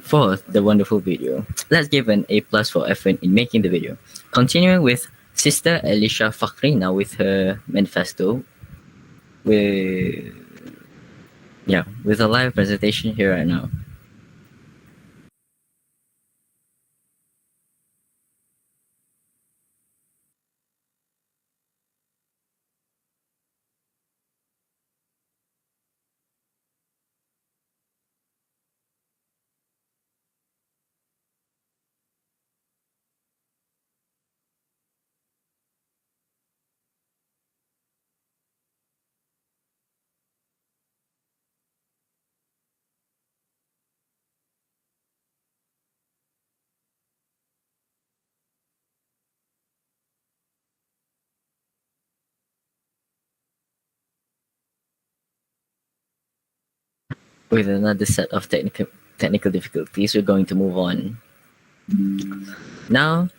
for the wonderful video. Let's give an A+ for effort in making the video. Continuing with Sister Elisha Fakrina with her manifesto, with a live presentation here right now. with another set of technical difficulties. We're going to move on. Now,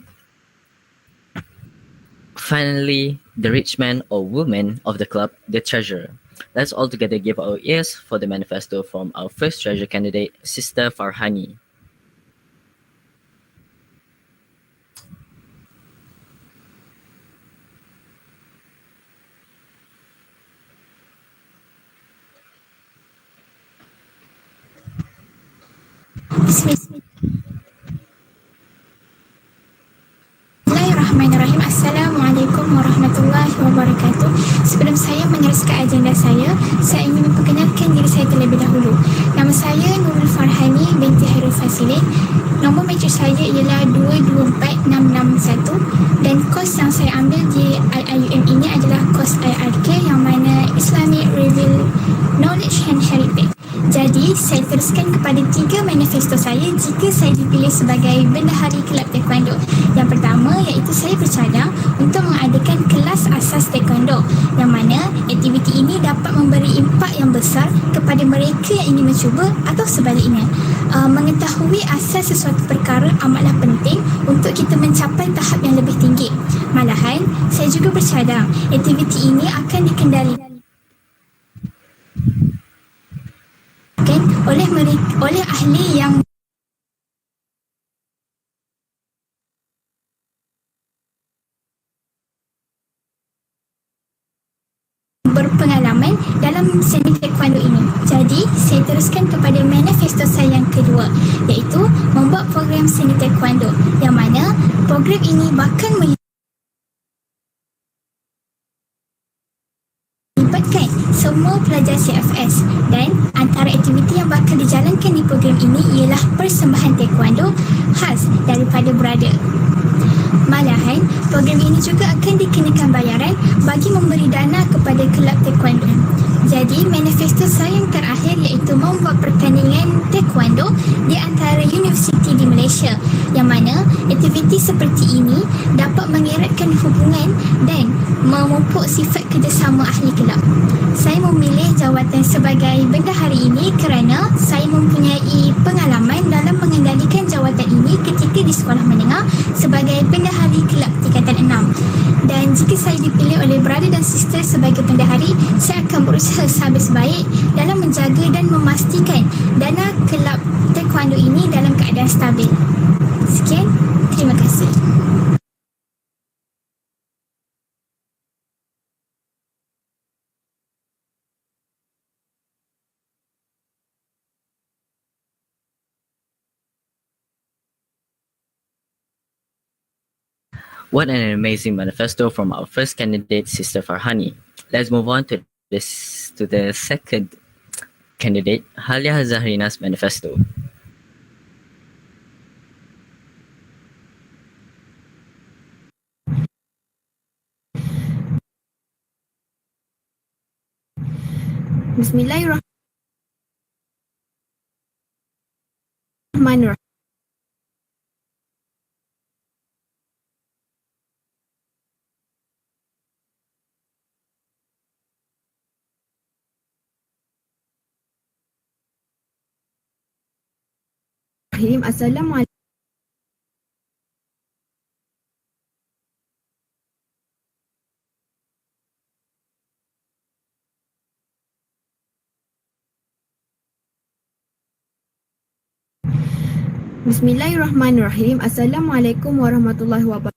finally, the rich man or woman of the club, the treasurer. Let's all together give our ears for the manifesto from our first treasurer candidate, Sister Farhani. Bismillahirrahmanirrahim. Assalamualaikum warahmatullahi wabarakatuh. Sebelum saya meneruskan agenda saya ingin memperkenalkan diri saya terlebih dahulu. Nama saya Nurul Farhani binti Hairul Fasilin. Nombor matrik saya ialah 224661 dan kos yang saya ambil di IIUM ini adalah kos IRK yang mana Islamic Reveal Knowledge and Heritage. Jadi, saya teruskan kepada 3 manifesto saya jika saya dipilih sebagai bendahari kelab Taekwondo. Yang pertama iaitu saya bercadang untuk mengadakan kelas asas Taekwondo yang mana aktiviti ini dapat memberi impak yang besar kepada mereka yang ingin mencuba atau sebaliknya. Mengetahui asas sesuatu perkara amatlah penting untuk kita mencapai tahap yang lebih tinggi. Malahan, saya juga bercadang aktiviti ini akan dikendalikan oleh ahli yang berpengalaman dalam seni taekwondo ini. Jadi, saya teruskan kepada manifesto saya yang kedua, iaitu membuat program seni taekwondo yang mana program ini bahkan melibatkan semua pelajar CFS dan antara aktiviti yang bakal dijalankan di program ini ialah persembahan taekwondo khas daripada berada. Malahan, program ini juga akan dikenakan bayaran bagi memberi dana kepada kelab taekwondo. Jadi, manifesto saya yang terakhir iaitu membuat pertandingan taekwondo di antara universiti di Malaysia yang mana aktiviti seperti ini dapat mengeratkan hubungan dan memupuk sifat kerjasama ahli kelab. Saya memilih jawatan sebagai bendahari ini kerana saya mempunyai pengalaman dalam mengendalikan jawatan ini ketika di sekolah menengah sebagai bendahari kelab tingkatan 6. Dan jika saya dipilih oleh brother dan sister sebagai bendahari, saya akan berusaha sehabis baik dalam menjaga dan memastikan dana kelab taekwondo ini dalam keadaan stabil. Sekian, terima kasih. What an amazing manifesto from our first candidate, Sister Farhani. Let's move on to the second candidate, Halia Zahrina's manifesto. Bismillahirrahmanirrahim. Assalamualaikum. Bismillahirrahmanirrahim. Assalamualaikum warahmatullahi wabarakatuh.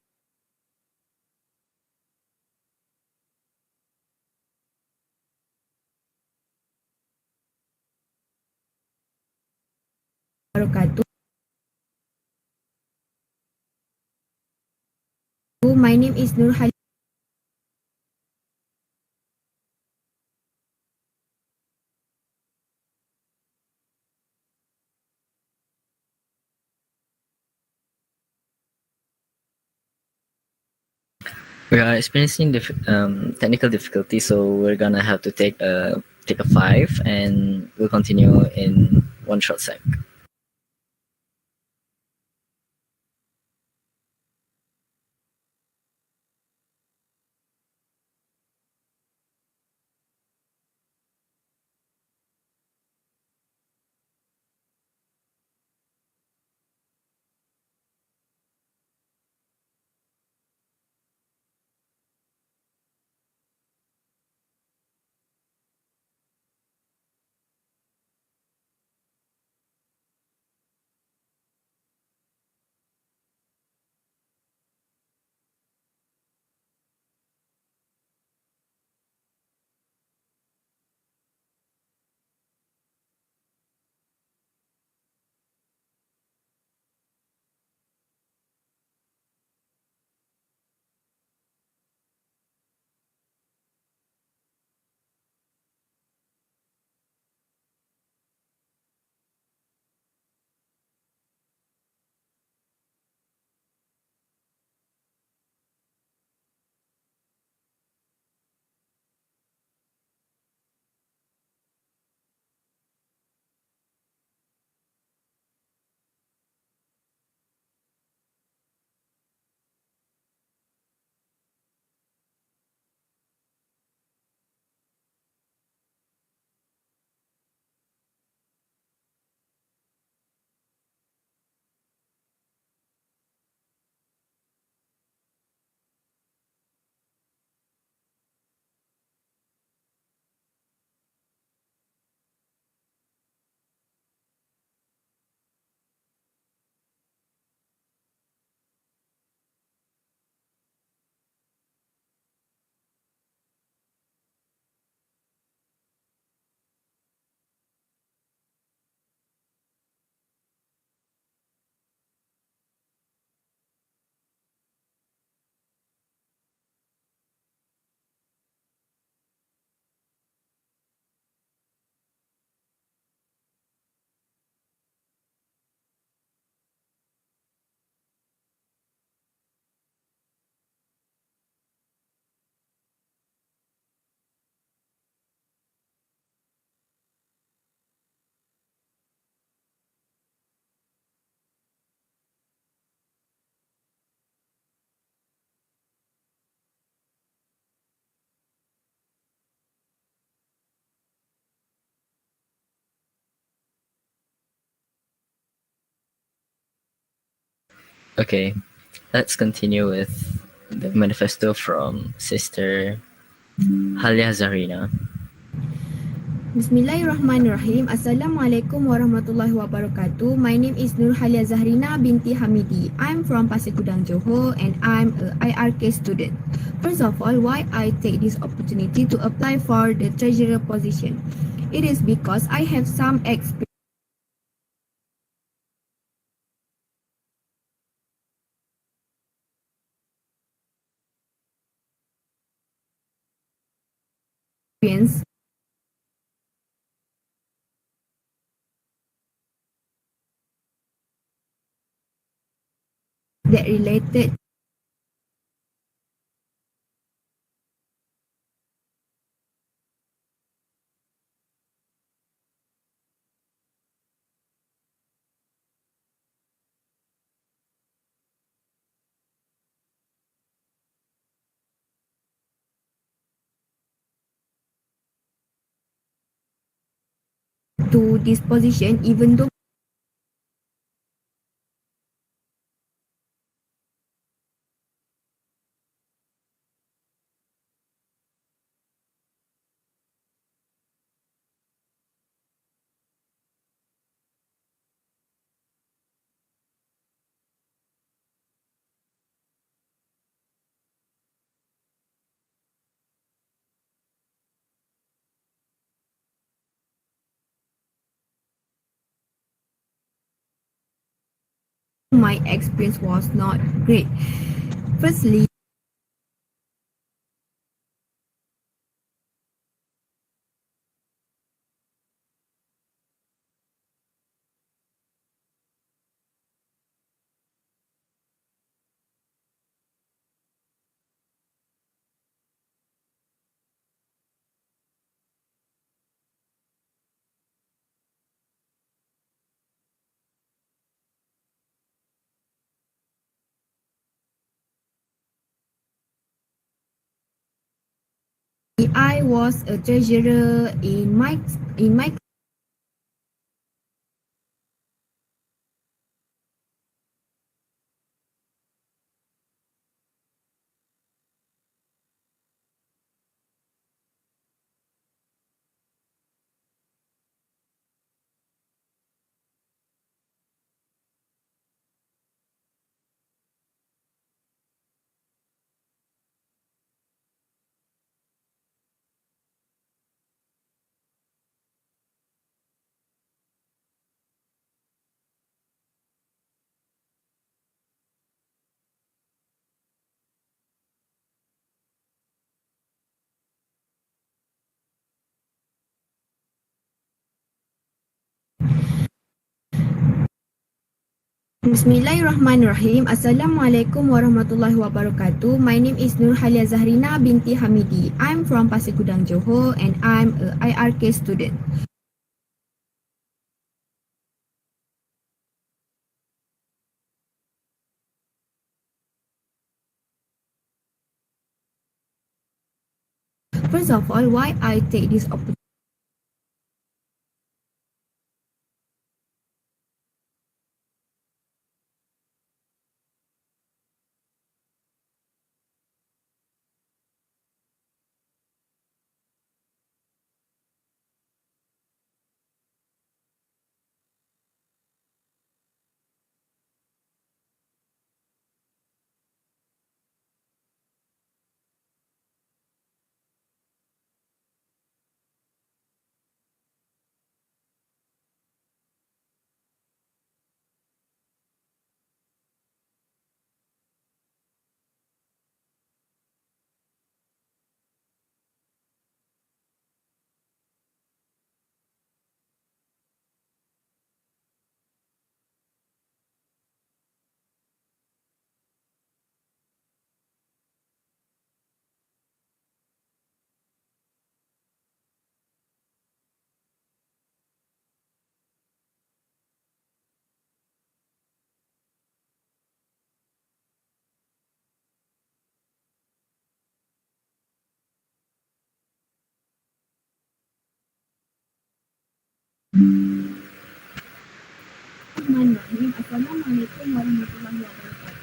My name is Nur Hal. We are experiencing technical difficulty, so we're gonna have to take a 5, and we'll continue in one short sec. Okay, let's continue with the manifesto from Sister Halia Zarina. Bismillahirrahmanirrahim. Assalamualaikum warahmatullahi wabarakatuh. My name is Nur Halia Zahrina binti Hamidi. I'm from Pasir Gudang, Johor, and I'm a IRK student. First of all, why I take this opportunity to apply for the treasurer position? It is because I have some experience that related to this position, even though my experience was not great. Firstly, I was a treasurer in my Bismillahirrahmanirrahim. Assalamualaikum warahmatullahi wabarakatuh. My name is Nur Halia Zahrina binti Hamidi. I'm from Pasir Gudang, Johor, and I'm a IRK student. First of all, why I take this opportunity? Bismillahirrahmanirrahim. Assalamualaikum warahmatullahi wabarakatuh.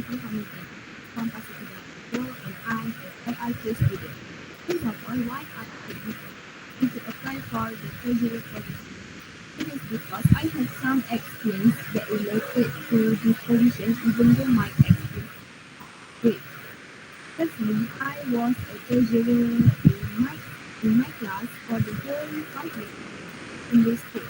Binti Hamidi from Pasir Gudang, and I'm an IRQ student. First of all, why I take this is to apply for the treasurer position. It is because I have some experience that related to this position, even though my experience is great. Firstly, I was a treasurer in my class for the whole 5 years in this school.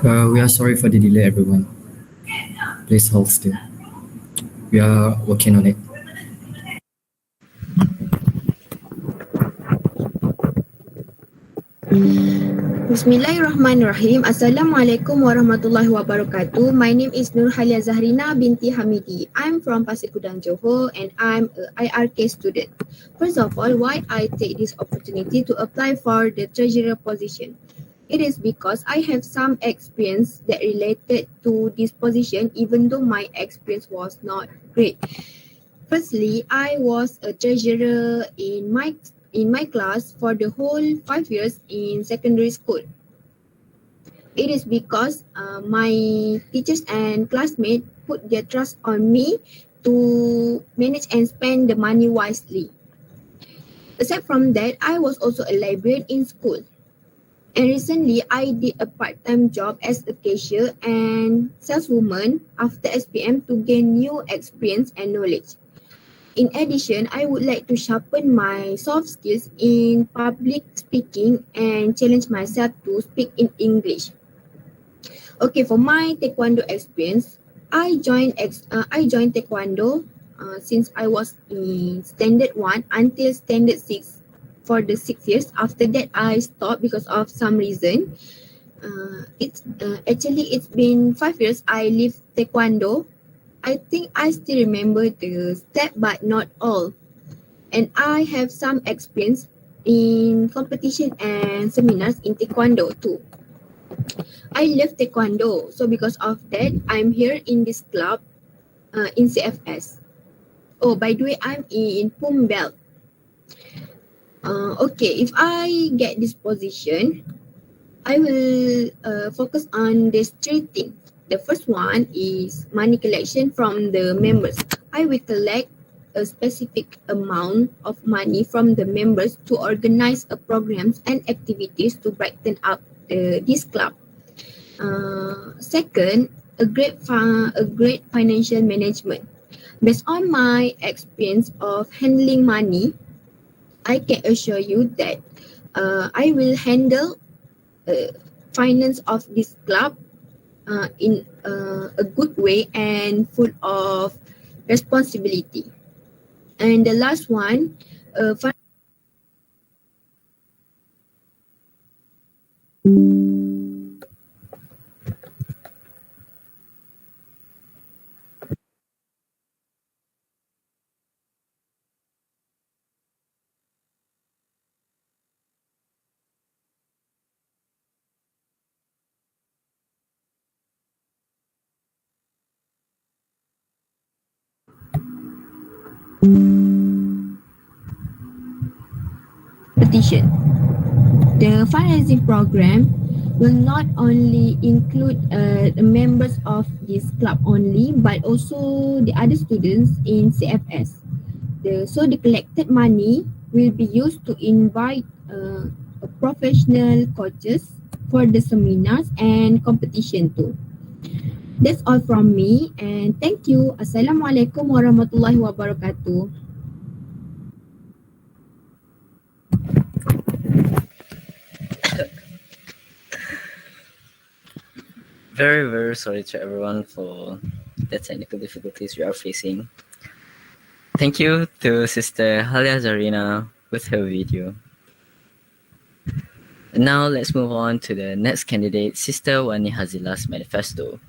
We are sorry for the delay, everyone. Please hold still. We are working on it. Bismillahirrahmanirrahim. Assalamualaikum warahmatullahi wabarakatuh. My name is Nurhalia Zahrina binti Hamidi. I'm from Pasir Gudang, Johor, and I'm a IRK student. First of all, why I take this opportunity to apply for the treasurer position? It is because I have some experience that related to this position, even though my experience was not great. Firstly, I was a treasurer in my class for the whole 5 years in secondary school. It is because my teachers and classmates put their trust on me to manage and spend the money wisely. Aside from that, I was also a librarian in school. And recently, I did a part-time job as a cashier and saleswoman after SPM to gain new experience and knowledge. In addition, I would like to sharpen my soft skills in public speaking and challenge myself to speak in English. Okay, for my Taekwondo experience, I joined Taekwondo since I was in standard 1 until standard 6 for the 6 years. After that, I stopped because of some reason. It's been 5 years I leave Taekwondo. I think I still remember the step, but not all. And I have some experience in competition and seminars in Taekwondo too. I love Taekwondo, so because of that, I'm here in this club in CFS. Oh, by the way, I'm in Pum Belt. Okay, if I get this position, I will focus on these three things. The first one is money collection from the members. I will collect a specific amount of money from the members to organize programs and activities to brighten up this club. Second, a great financial management. Based on my experience of handling money, I can assure you that I will handle finance of this club in a good way and full of responsibility. And the last one, petition. The fundraising program will not only include the members of this club only, but also the other students in CFS. So the collected money will be used to invite professional coaches for the seminars and competition too. That's all from me, and thank you. Assalamualaikum warahmatullahi wabarakatuh. Very, very sorry to everyone for the technical difficulties we are facing. Thank you to Sister Halia Zarina with her video. And now let's move on to the next candidate, Sister Wani Hazila's manifesto.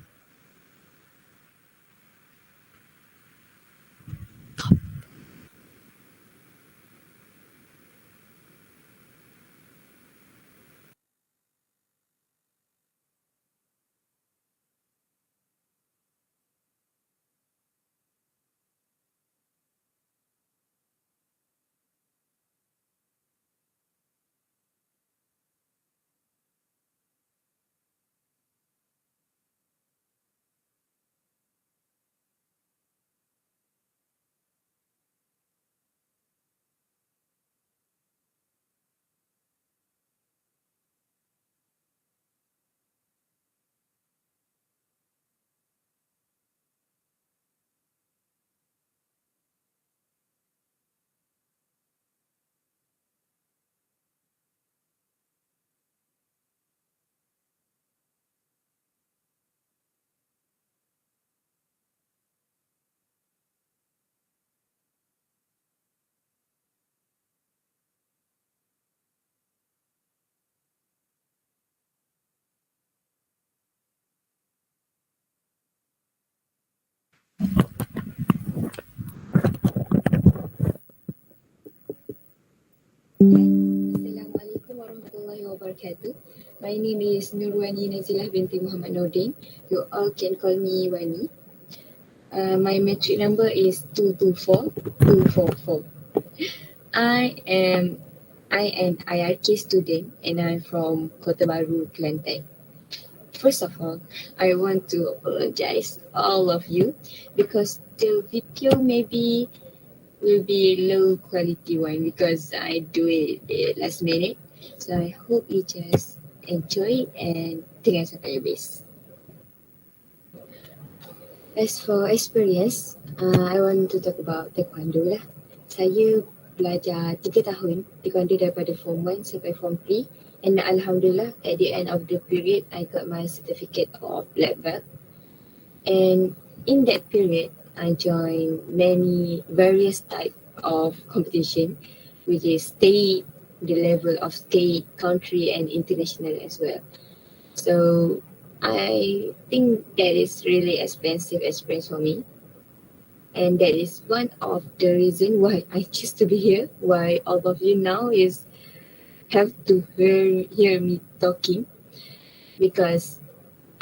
Assalamualaikum warahmatullahi wabarakatuh. My name is Nurwani Nazilah binti Muhammad Nordin. You all can call me Wani. My metric number is 224244. I am an IRK student and I'm from Kota Baru, Kelantan. First of all, I want to apologize all of you because the video maybe will be low quality one because I do it last minute. So I hope you just enjoy it and dengar sampai habis. As for experience, I want to talk about Taekwondo lah. Saya belajar 3 tahun Taekwondo daripada Form 1 sampai Form 3 and Alhamdulillah at the end of the period I got my certificate of black belt. And in that period, I joined many various type of competition, which is state, the level of state, country, and international as well. So I think that is really expensive experience for me, and that is one of the reason why I choose to be here. Why all of you now is have to hear me talking, because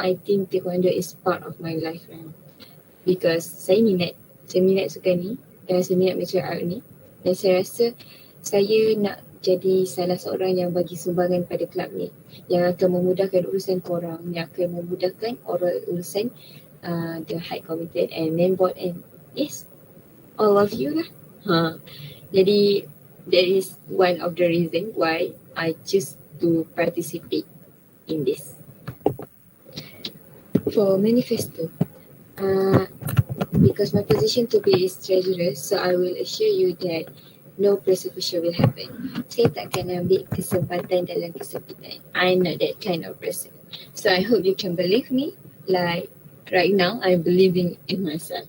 I think Taekwondo is part of my life now. Because saya minat sukan ni dan saya minat martial art ni, dan saya rasa saya nak jadi salah seorang yang bagi sumbangan pada kelab ni yang akan memudahkan urusan korang, yang akan memudahkan urusan the high committee and main board and yes, all of you lah. Jadi that is one of the reason why I choose to participate in this. For manifesto, because my position to be is treasurer, so I will assure you that no persecution will happen. Saya takkan ambil kesempatan dalam kesempitan. I'm not that kind of person. So I hope you can believe me. Like right now, I'm believing in myself.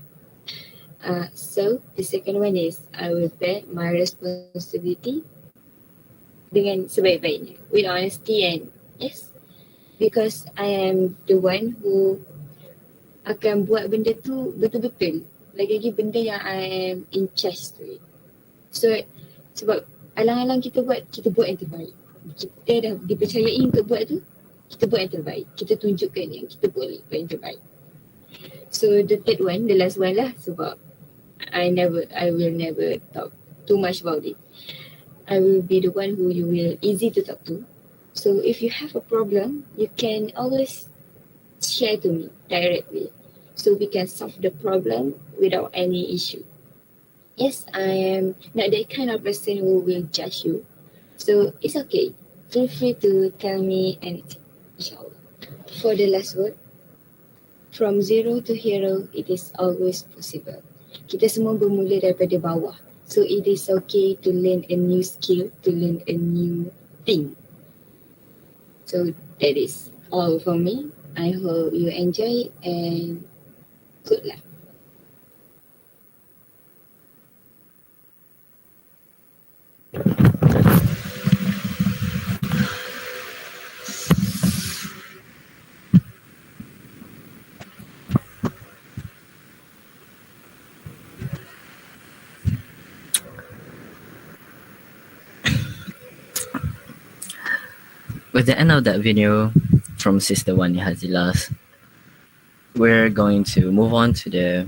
So the second one is I will bear my responsibility dengan sebaik-baiknya, with honesty and yes, because I am the one who akan buat benda tu betul-betul. Lagi-lagi benda yang I am in charge to it. So sebab alang-alang kita buat yang terbaik. Kita dah dipercayai untuk buat tu, kita buat yang terbaik. Kita tunjukkan yang kita boleh buat yang terbaik. So the third one, the last one lah, sebab I will never talk too much about it. I will be the one who you will easy to talk to. So if you have a problem, you can always share to me directly, so we can solve the problem without any issue. Yes, I am not that kind of person who will judge you, so it's okay. Feel free to tell me anything, inshallah. For the last word, from zero to hero, it is always possible. Kita semua bermula daripada bawah, so it is okay to learn a new skill, to learn a new thing. So that is all for me. I hope you enjoy and good luck. With the end of that video from Sister Wani Hazilas, we're going to move on to the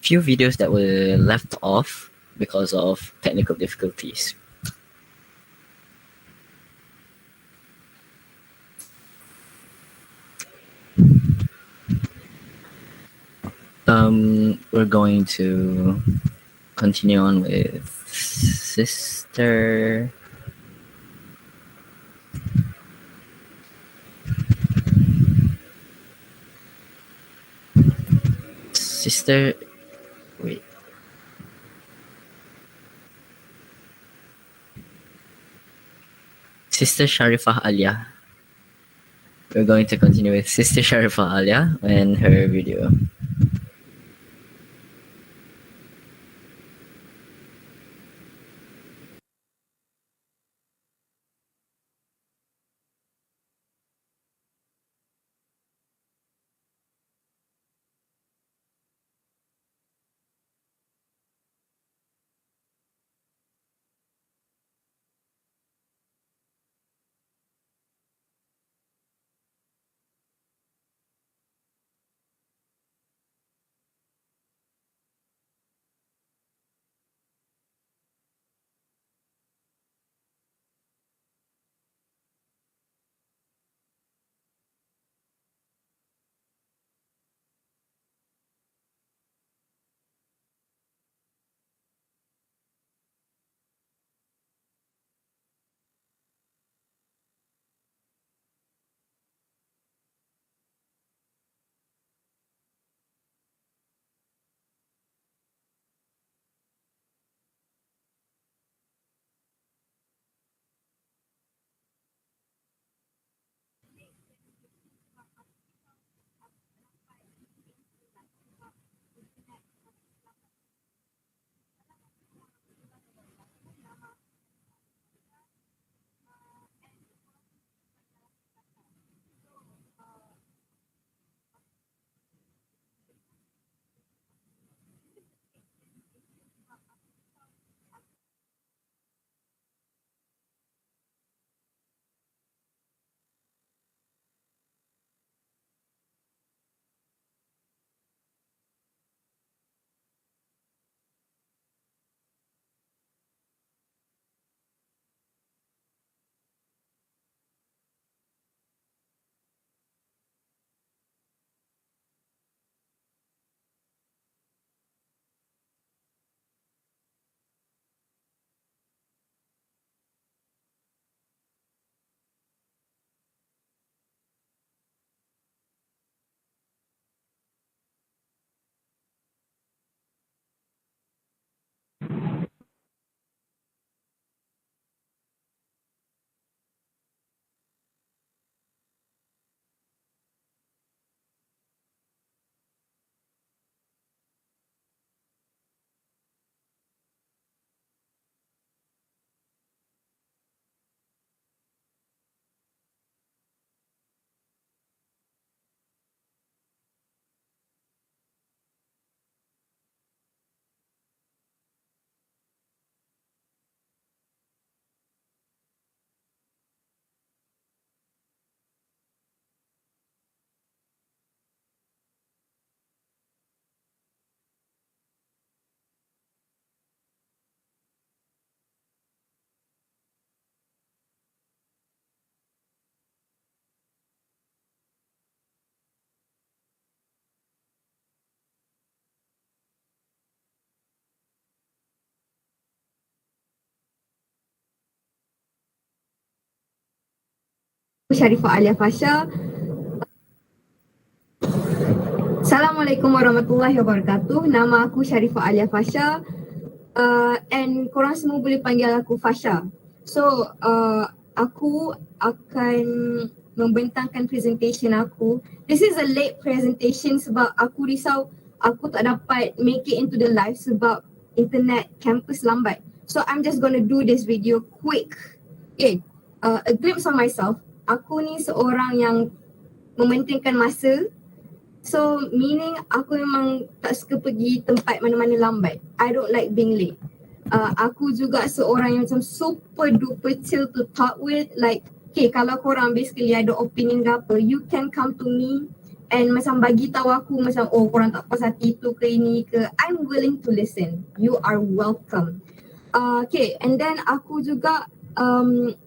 few videos that were left off because of technical difficulties. We're going to continue on with Sister Sister wait. Sister Sharifah Alia. We're going to continue with Sister Sharifah Alia and her video. Sharifah Alia Fasha. Assalamualaikum warahmatullahi wabarakatuh. Nama aku Sharifah Alia Fasha. And korang semua boleh panggil aku Fasha. So, aku akan membentangkan presentation aku. This is a late presentation sebab aku risau aku tak dapat make it into the live sebab internet campus lambat. So I'm just gonna do this video quick. Okay, a glimpse of myself. Aku ni seorang yang mementingkan masa. So meaning aku memang tak suka pergi tempat mana-mana lambat. I don't like being late. Aku juga seorang yang macam super duper chill to talk with. Like, okay, kalau korang basically ada opinion ke apa, you can come to me and macam bagi tahu aku macam oh korang tak puas hati tu ke ini ke. I'm willing to listen. You are welcome. Okay, and then aku juga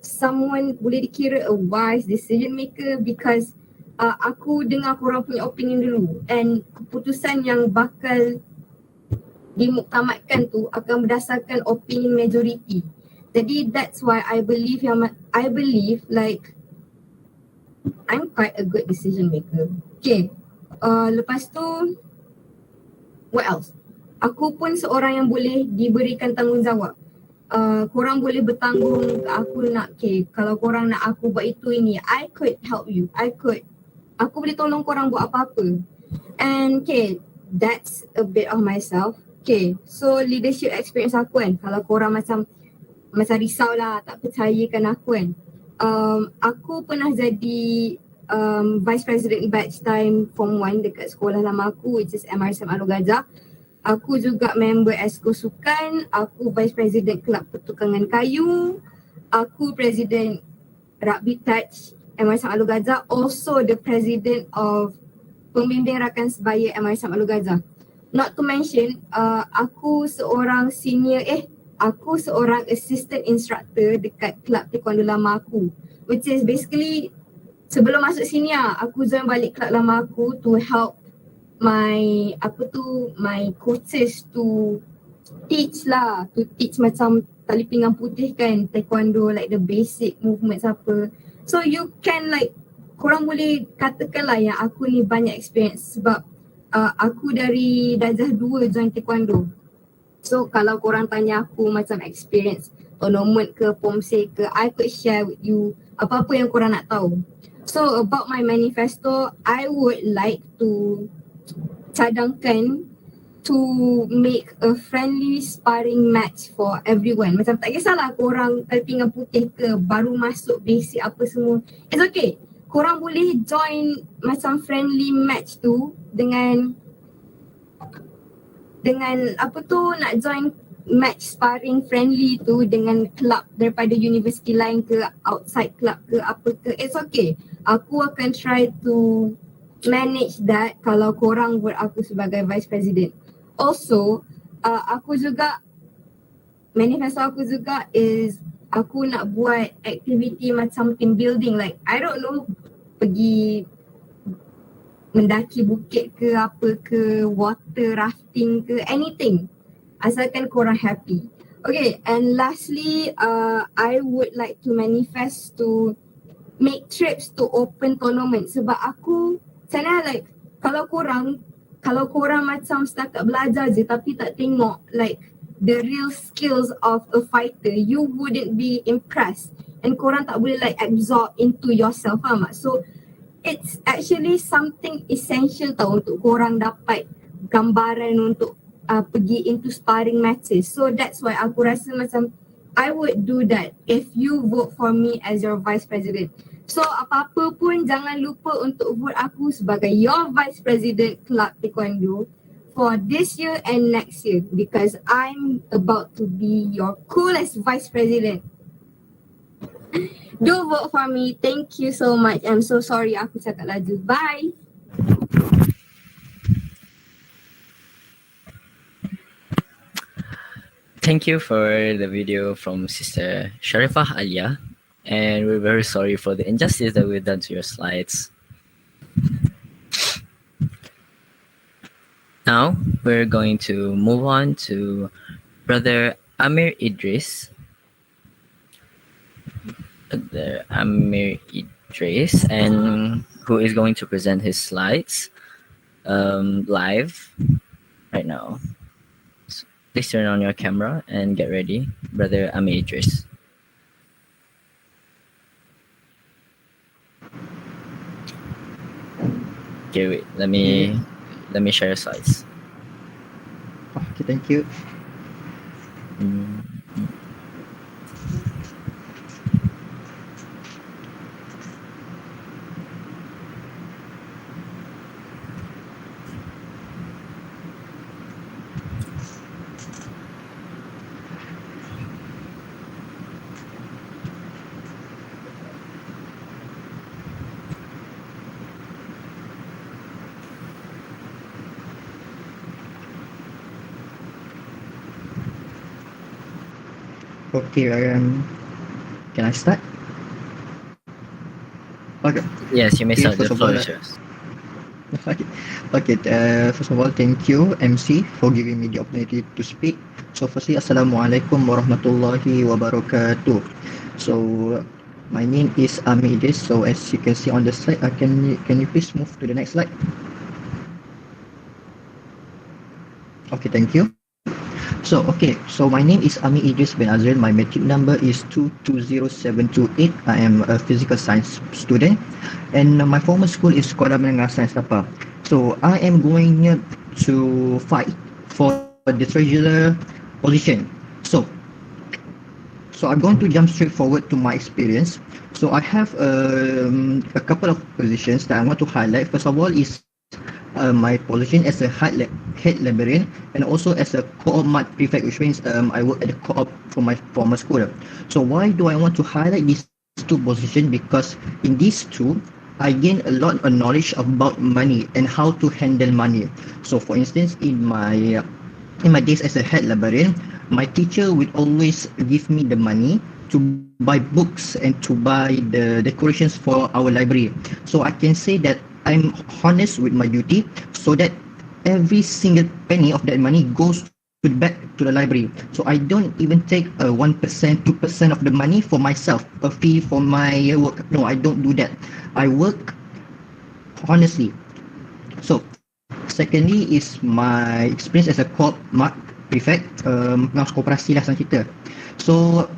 someone boleh dikira a wise decision maker because aku dengar korang punya opinion dulu and keputusan yang bakal dimuktamadkan tu akan berdasarkan opinion majority. Jadi that's why I believe like I'm quite a good decision maker. Okay, lepas tu what else? Aku pun seorang yang boleh diberikan tanggungjawab. Korang boleh bertanggung ke aku nak, okay, kalau korang nak aku buat itu ini, I could help you. Aku boleh tolong korang buat apa-apa. And okay, that's a bit of myself. Okay, so leadership experience aku kan, kalau korang macam risau lah, tak percayakan aku kan. Aku pernah jadi Vice President batch time Form 1 dekat sekolah lama aku, which is MRSM Alor Gajah. Aku juga member Esko Sukan, aku Vice President Kelab Pertukangan Kayu, aku President Rugby Touch MRSM Alor Gajah, also the President of Pembimbing Rakan Sebaya MRSM Alor Gajah. Not to mention, aku seorang assistant instructor dekat Kelab Taekwondo lama aku, which is basically sebelum masuk sini aku join balik kelab lama aku to help my coaches to teach macam tali pinggang putih kan, taekwondo, like the basic movements apa. So you can like, korang boleh katakan lah yang aku ni banyak experience sebab aku dari darjah 2 join taekwondo. So kalau korang tanya aku macam experience tournament ke pomse ke, I could share with you apa-apa yang korang nak tahu. So about my manifesto, I would like to cadangkan to make a friendly sparring match for everyone. Macam tak kisahlah korang tali pinggang putih ke, baru masuk basic apa semua. It's okay. Korang boleh join macam friendly match tu dengan nak join match sparring friendly tu dengan club daripada universiti lain ke, outside club ke apa ke. It's okay. Aku akan try to manage that kalau korang buat aku sebagai vice president. Also, manifesto aku juga is aku nak buat activity macam team building, like I don't know, pergi mendaki bukit ke apa ke, water rafting ke, anything, asalkan korang happy. Okay, and lastly, I would like to manifest to make trips to open tournament sebab aku sana like kalau korang macam setakat belajar je tapi tak tengok like the real skills of a fighter, you wouldn't be impressed and korang tak boleh like absorb into yourself, faham tak? So it's actually something essential tau untuk korang dapat gambaran untuk pergi into sparring matches. So that's why aku rasa macam I would do that if you vote for me as your vice president. So apa-apa pun jangan lupa untuk vote aku sebagai your vice president Club Taekwondo for this year and next year because I'm about to be your coolest vice president. Do vote for me. Thank you so much. I'm so sorry aku cakap laju. Bye. Thank you for the video from Sister Sharifah Alia, and we're very sorry for the injustice that we've done to your slides. Now we're going to move on to Brother Amir Idris. And who is going to present his slides live right now. So please turn on your camera and get ready, Brother Amir Idris. Okay, wait. Let me share your slides. Okay, thank you. Mm. Okay, can I start? Okay. Yes, you may Okay, start. The first of all, floor is yours. okay, okay. First of all, thank you, MC, for giving me the opportunity to speak. So, firstly, Assalamualaikum warahmatullahi wabarakatuh. So, my name is Ami Idris. So, as you can see on the slide, can you please move to the next slide? Okay, thank you. So my name is Ami Idris bin Azril. My metric number is 220728. I am a physical science student, and my former school is Sekolah Menengah Sains Tapa. So I am going to fight for the treasurer position. So I'm going to jump straight forward to my experience. So I have a couple of positions that I want to highlight. First of all is my position as a head librarian and also as a co-op mart prefect, which means I work at the co-op for my former school. So why do I want to highlight these two positions? Because in these two, I gain a lot of knowledge about money and how to handle money. So for instance, in my days as a head librarian, my teacher would always give me the money to buy books and to buy the decorations for our library. So I can say that I'm honest with my duty, so that every single penny of that money goes back to the library. So I don't even take 1%, 2% of the money for myself, a fee for my work. No, I don't do that. I work honestly. So secondly is my experience as a co-op mart prefect, pengawas koperasi lah senang cerita. So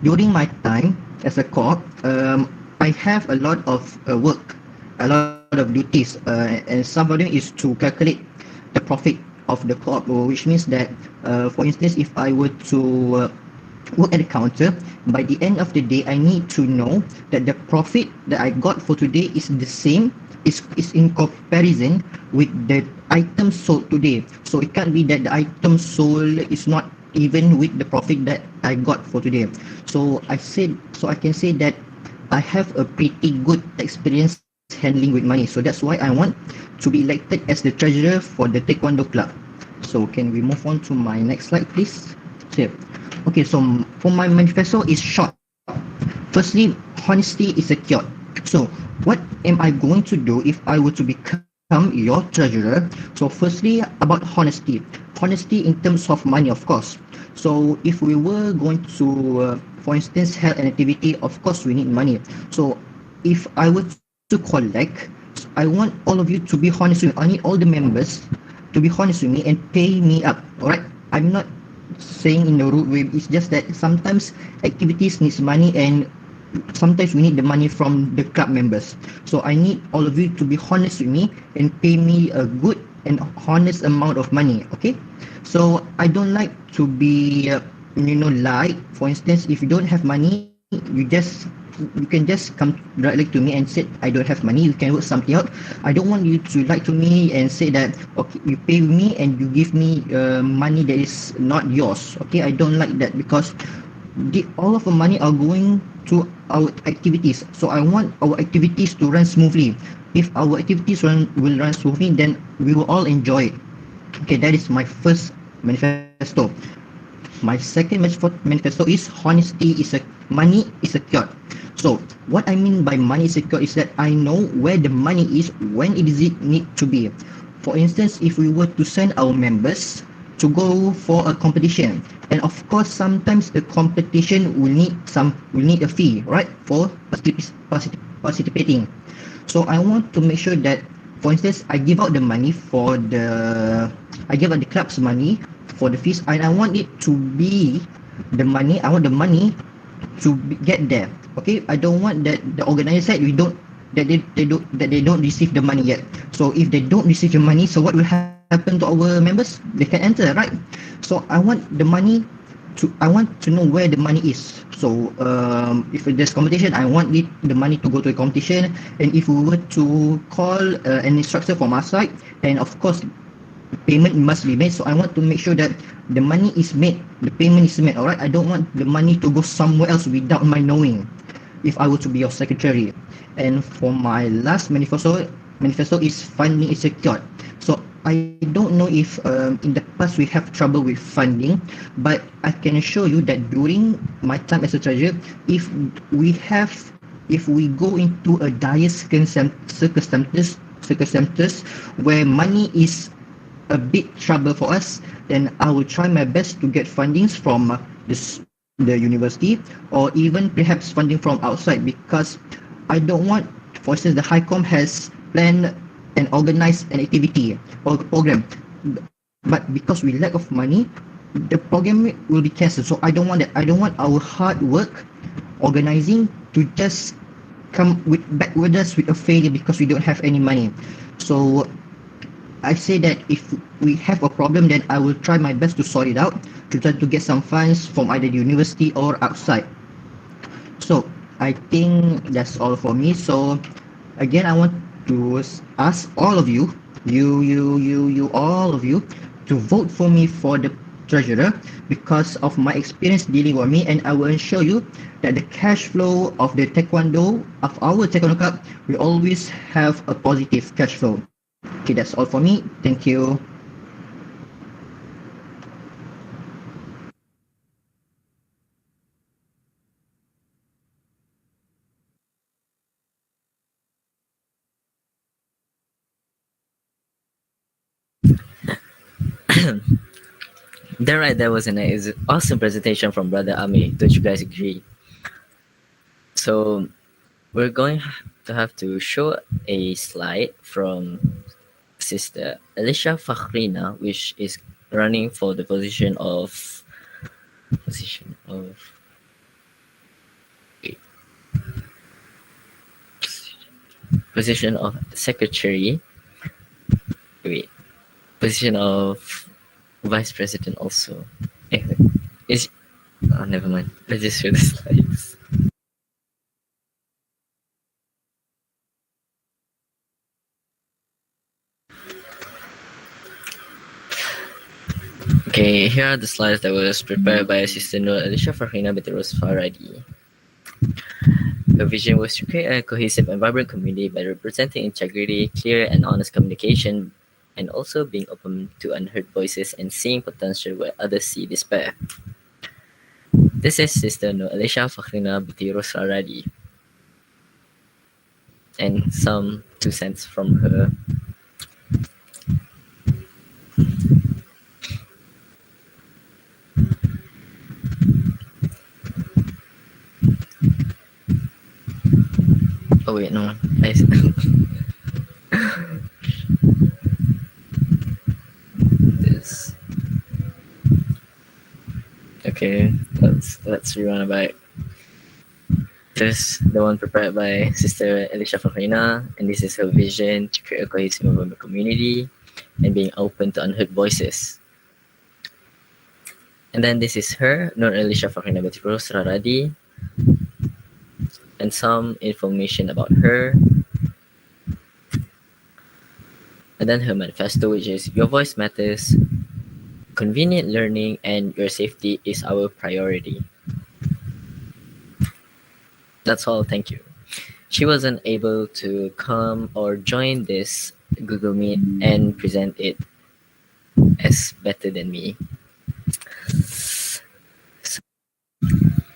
during my time as a co-op, I have a lot of work, a lot of duties, and some of them is to calculate the profit of the co-op, which means that, for instance, if I were to work at the counter, by the end of the day, I need to know that the profit that I got for today is the same, is in comparison with the item sold today. So it can't be that the item sold is not even with the profit that I got for today. So I can say that I have a pretty good experience handling with money. So that's why I want to be elected as the treasurer for the Taekwondo club. So can we move on to my next slide, please? Okay, so for my manifesto is short. Firstly, honesty is secured. So what am I going to do if I were to become your treasurer? So firstly, about honesty in terms of money, of course. So if we were going to for instance held an activity, of course we need money. So if I were to collect, I want all of you to be honest with me. I need all the members to be honest with me and pay me up. Alright, I'm not saying in a rude way. It's just that sometimes activities needs money, and sometimes we need the money from the club members. So I need all of you to be honest with me and pay me a good and honest amount of money. Okay, so I don't like to be lie. For instance, if you don't have money, you can just come directly to me and say I don't have money, you can work something out. I don't want you to lie to me and say that okay, you pay me and you give me money that is not yours. Okay, I don't like that, because all of the money are going to our activities. So I want our activities to run smoothly. If our activities will run smoothly, then we will all enjoy it. Okay, that is my first manifesto. My second manifesto is honesty is money is secured. So what I mean by money is secure is that I know where the money is, when it need to be. For instance, if we were to send our members to go for a competition, and of course sometimes the competition will need a fee, right, for participating. So I want to make sure that, for instance, I give out the club's money for the fees, and I want it to be I want the money to get there. Okay, I don't want that the organizer said we don't that they don't receive the money yet. So if they don't receive the money, so what will happen to our members? They can enter, right? So I want the money I want to know where the money is. So if there's competition, I want the money to go to a competition. And if we were to call an instructor from our side, then of course payment must be made. So I want to make sure that the money is made, the payment is made. All right. I don't want the money to go somewhere else without my knowing. If I were to be your secretary, and for my last manifesto is funding is secured. So I don't know if in the past we have trouble with funding, but I can assure you that during my time as a treasurer, if we go into a dire circumstances where money is a big trouble for us, then I will try my best to get fundings from the university, or even perhaps funding from outside, because I don't want, for instance, the HICOM has planned and organized an activity or program, but because we lack of money, the program will be cancelled. So I don't want that. I don't want our hard work organizing to just come back with us with a failure because we don't have any money. So I say that if we have a problem, then I will try my best to sort it out, to try to get some funds from either the university or outside. So I think that's all for me. So again, I want to ask all of you, all of you, to vote for me for the treasurer because of my experience dealing with me, and I will ensure you that the cash flow of the taekwondo, of our taekwondo club, will always have a positive cash flow. Okay, that's all for me. Thank you. There was an awesome presentation from Brother Ami. Don't you guys agree? So we're going to have to show a slide from Sister Alicia Fakhrina, which is running for the position of position of secretary. Wait, position of vice president also. Is never mind. Let's just show the slides. Okay, here are the slides that was prepared by Sister Nur Alicia Farhina Beteros Faradi. Her vision was to create a cohesive and vibrant community by representing integrity, clear and honest communication, and also being open to unheard voices and seeing potential where others see despair. This is Sister Nur Alicia Farhina Beteros Faradi, and some 2 cents from her. Oh wait, no. This. Okay, let's rerun back. This the one prepared by Sister Alicia Fahrina, and this is her vision to create a cohesive movement community and being open to unheard voices. And then this is her, Nur Alicia Fahrina Betirus Raradi, and some information about her. And then her manifesto, which is Your Voice Matters, Convenient Learning, and Your Safety is Our Priority. That's all, thank you. She wasn't able to come or join this Google Meet and present it as better than me.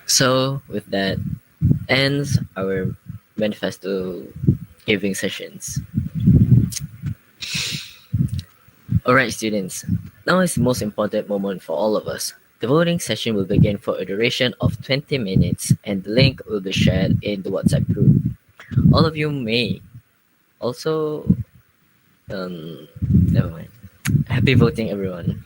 So with that ends our manifesto giving sessions. Alright students, now is the most important moment for all of us. The voting session will begin for a duration of 20 minutes and the link will be shared in the WhatsApp group. All of you may also never mind. Happy voting everyone.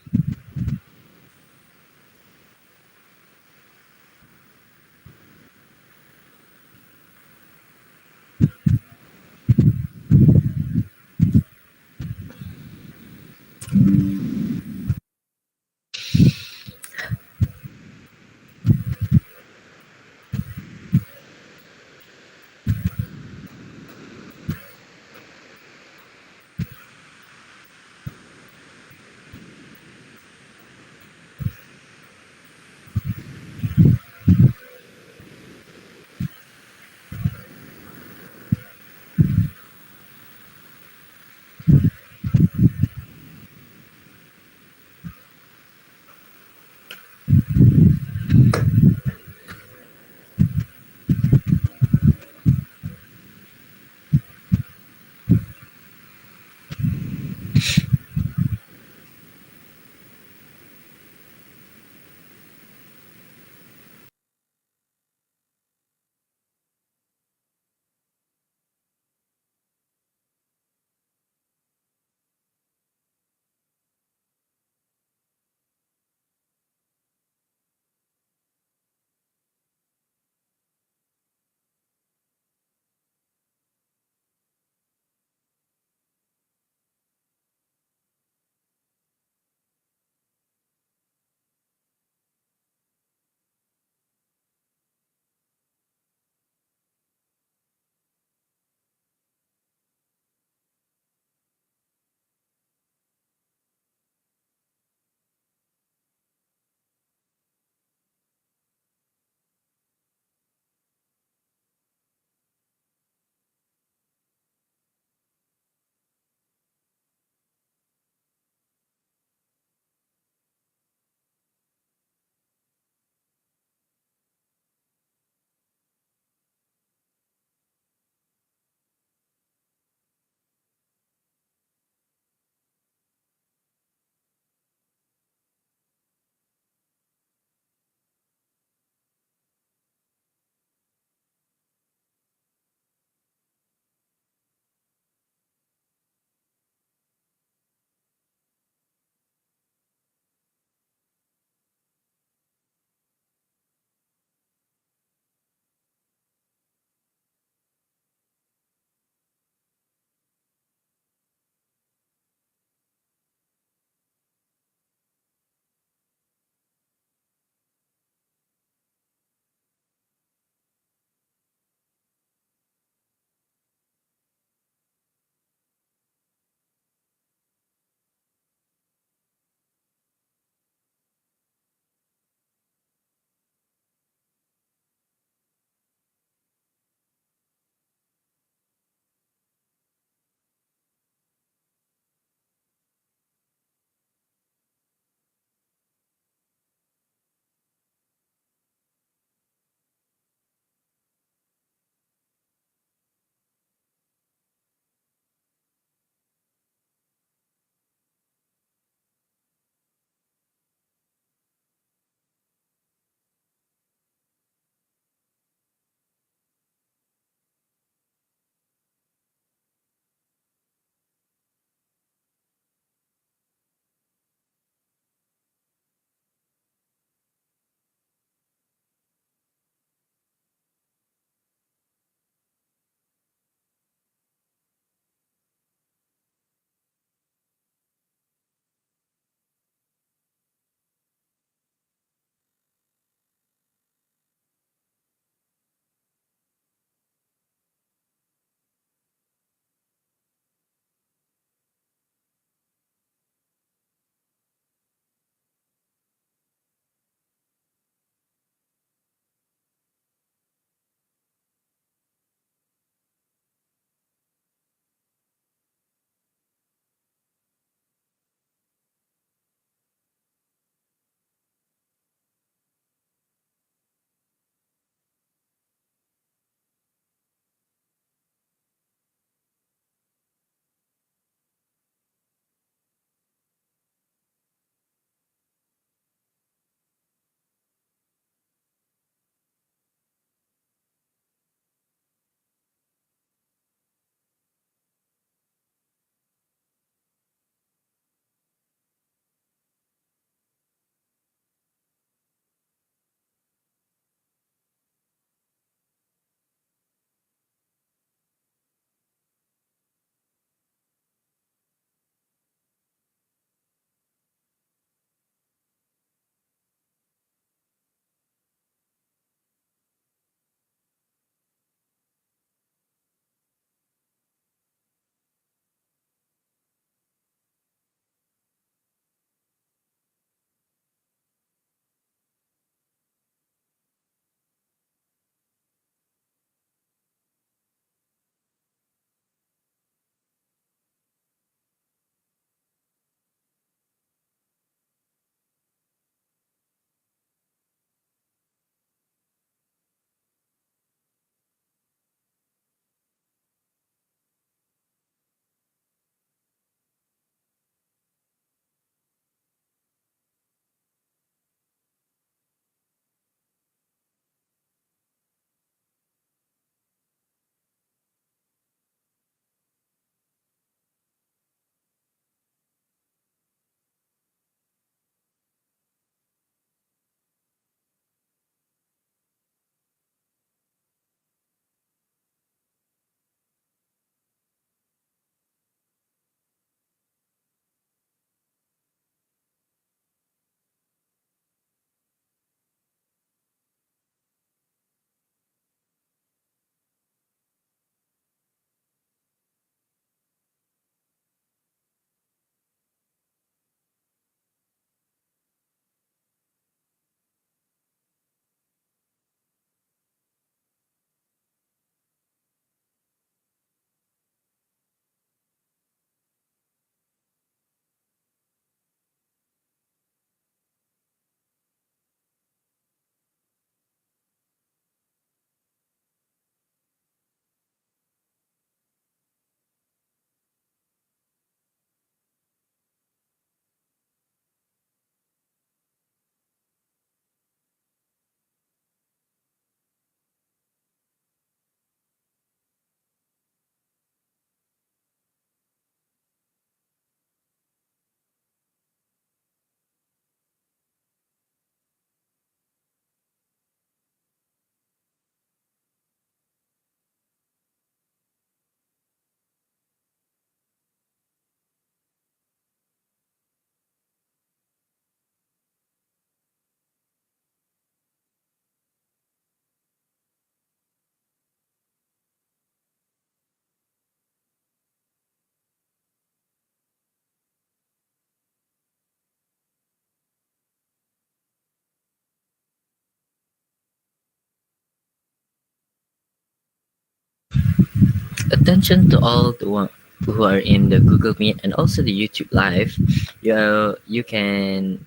Attention to all the one who are in the Google Meet and also the YouTube Live. You can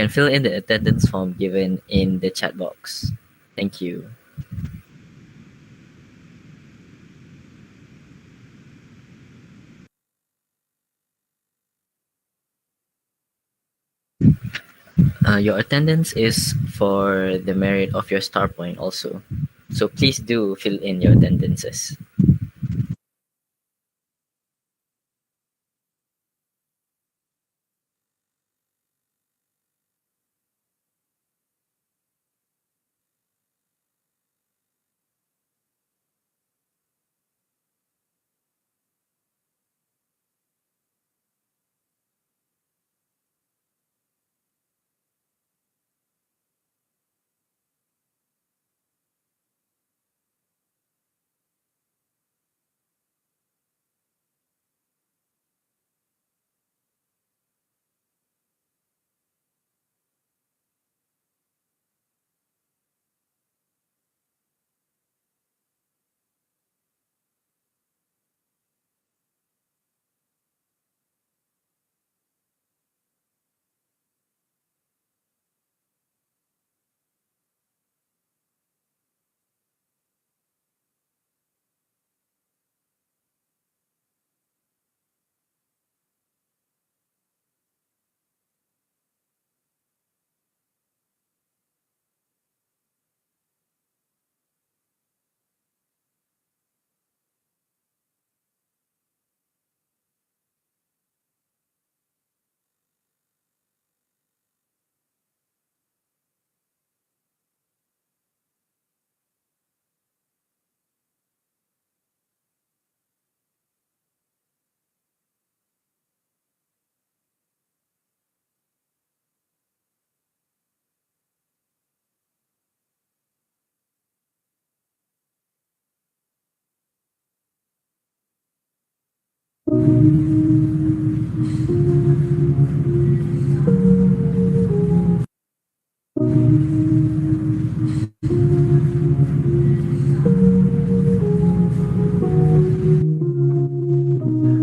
fill in the attendance form given in the chat box. Thank you. Your attendance is for the merit of your star point also. So please do fill in your attendances.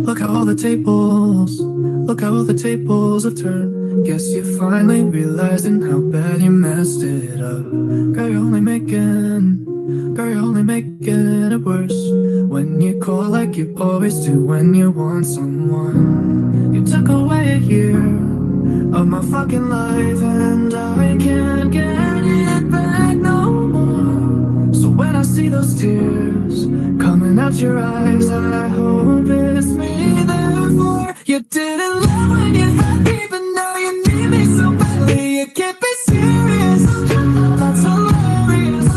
Look how all the tables have turned. Guess you're finally realizing how bad you messed it up. Girl, you're only making it worse. When you call like you always do when you want someone. You took away a year of my fucking life, and I can't get it back no more. So when I see those tears coming out your eyes, I hope it's me, therefore you didn't love when you had me, but now you need me so badly. You can't be serious. That's hilarious.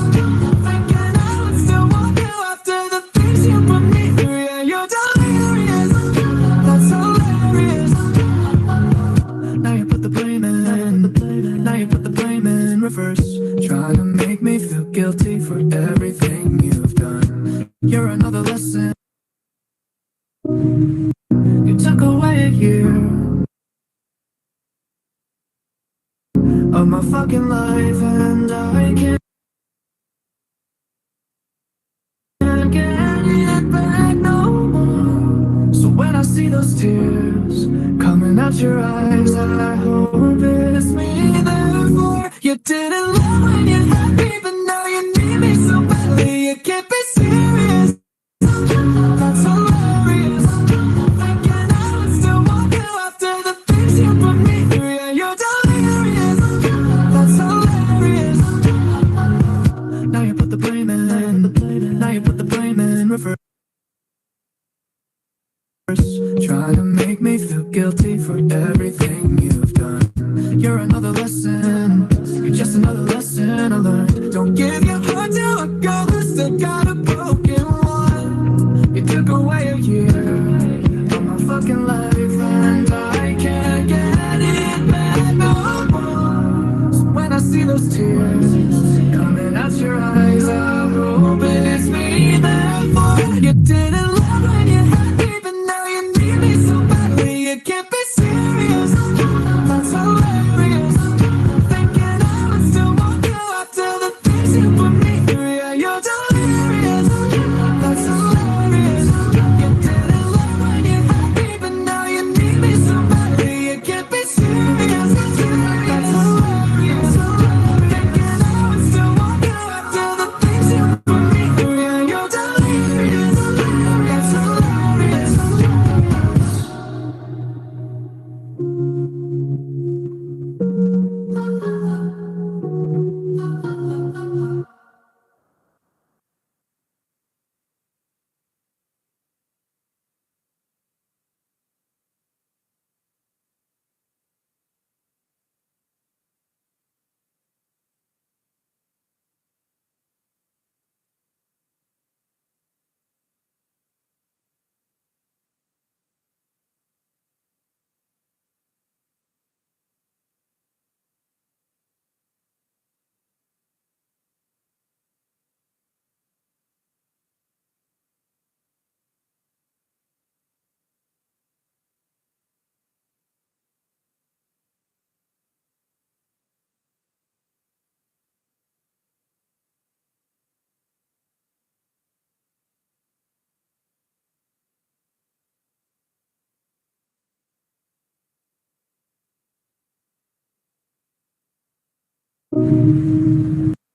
Thinking I would still want you after the things you put me through. Yeah, you're delirious. That's hilarious. Now you put the blame in reverse, trying to make me feel guilty for everything you've done. You're another lesson. You took away a year of my fucking life, and I can't get it back no more. So when I see those tears coming out your eyes, I hope it's me, therefore you didn't love when you had me, but now you need me so badly. You can't be serious. That's hilarious. Thinking I would still want you after the things you put me through. Yeah, you're delirious. That's hilarious. Now you put the blame in reverse, trying to make me feel guilty for everything you've done. You're another lesson. You're just another lesson I learned. Don't give your heart to a girl who still got a broken one. You took away a year of my fucking life, and I can't get it back no more. So when I see those tears coming out your eyes, I hope it's me, therefore you didn't love when you had me, but now you need me so badly. You can't be serious. That's hilarious. Thinking I would still want you after the things you put me through. Yeah, you're delirious.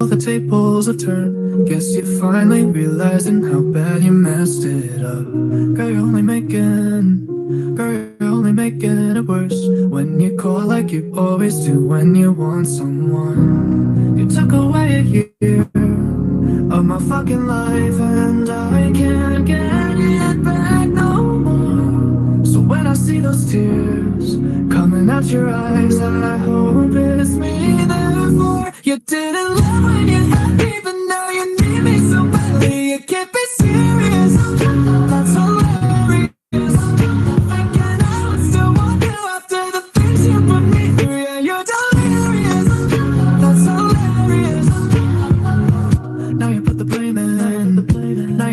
All the tables have turned. Guess you're finally realizing how bad you messed it up. Girl, you're only making it worse. When you call like you always do when you want someone. You took away a year of my fucking life, and I can't get it back no more. So when I see those tears coming out your eyes, I hope it's me, therefore you didn't love when you had me, but now you need me so badly. You can't be serious. That's hilarious. Thinking I would still want you after the things you put me through. Yeah, you're delirious. That's hilarious. Now you put the blame in. Now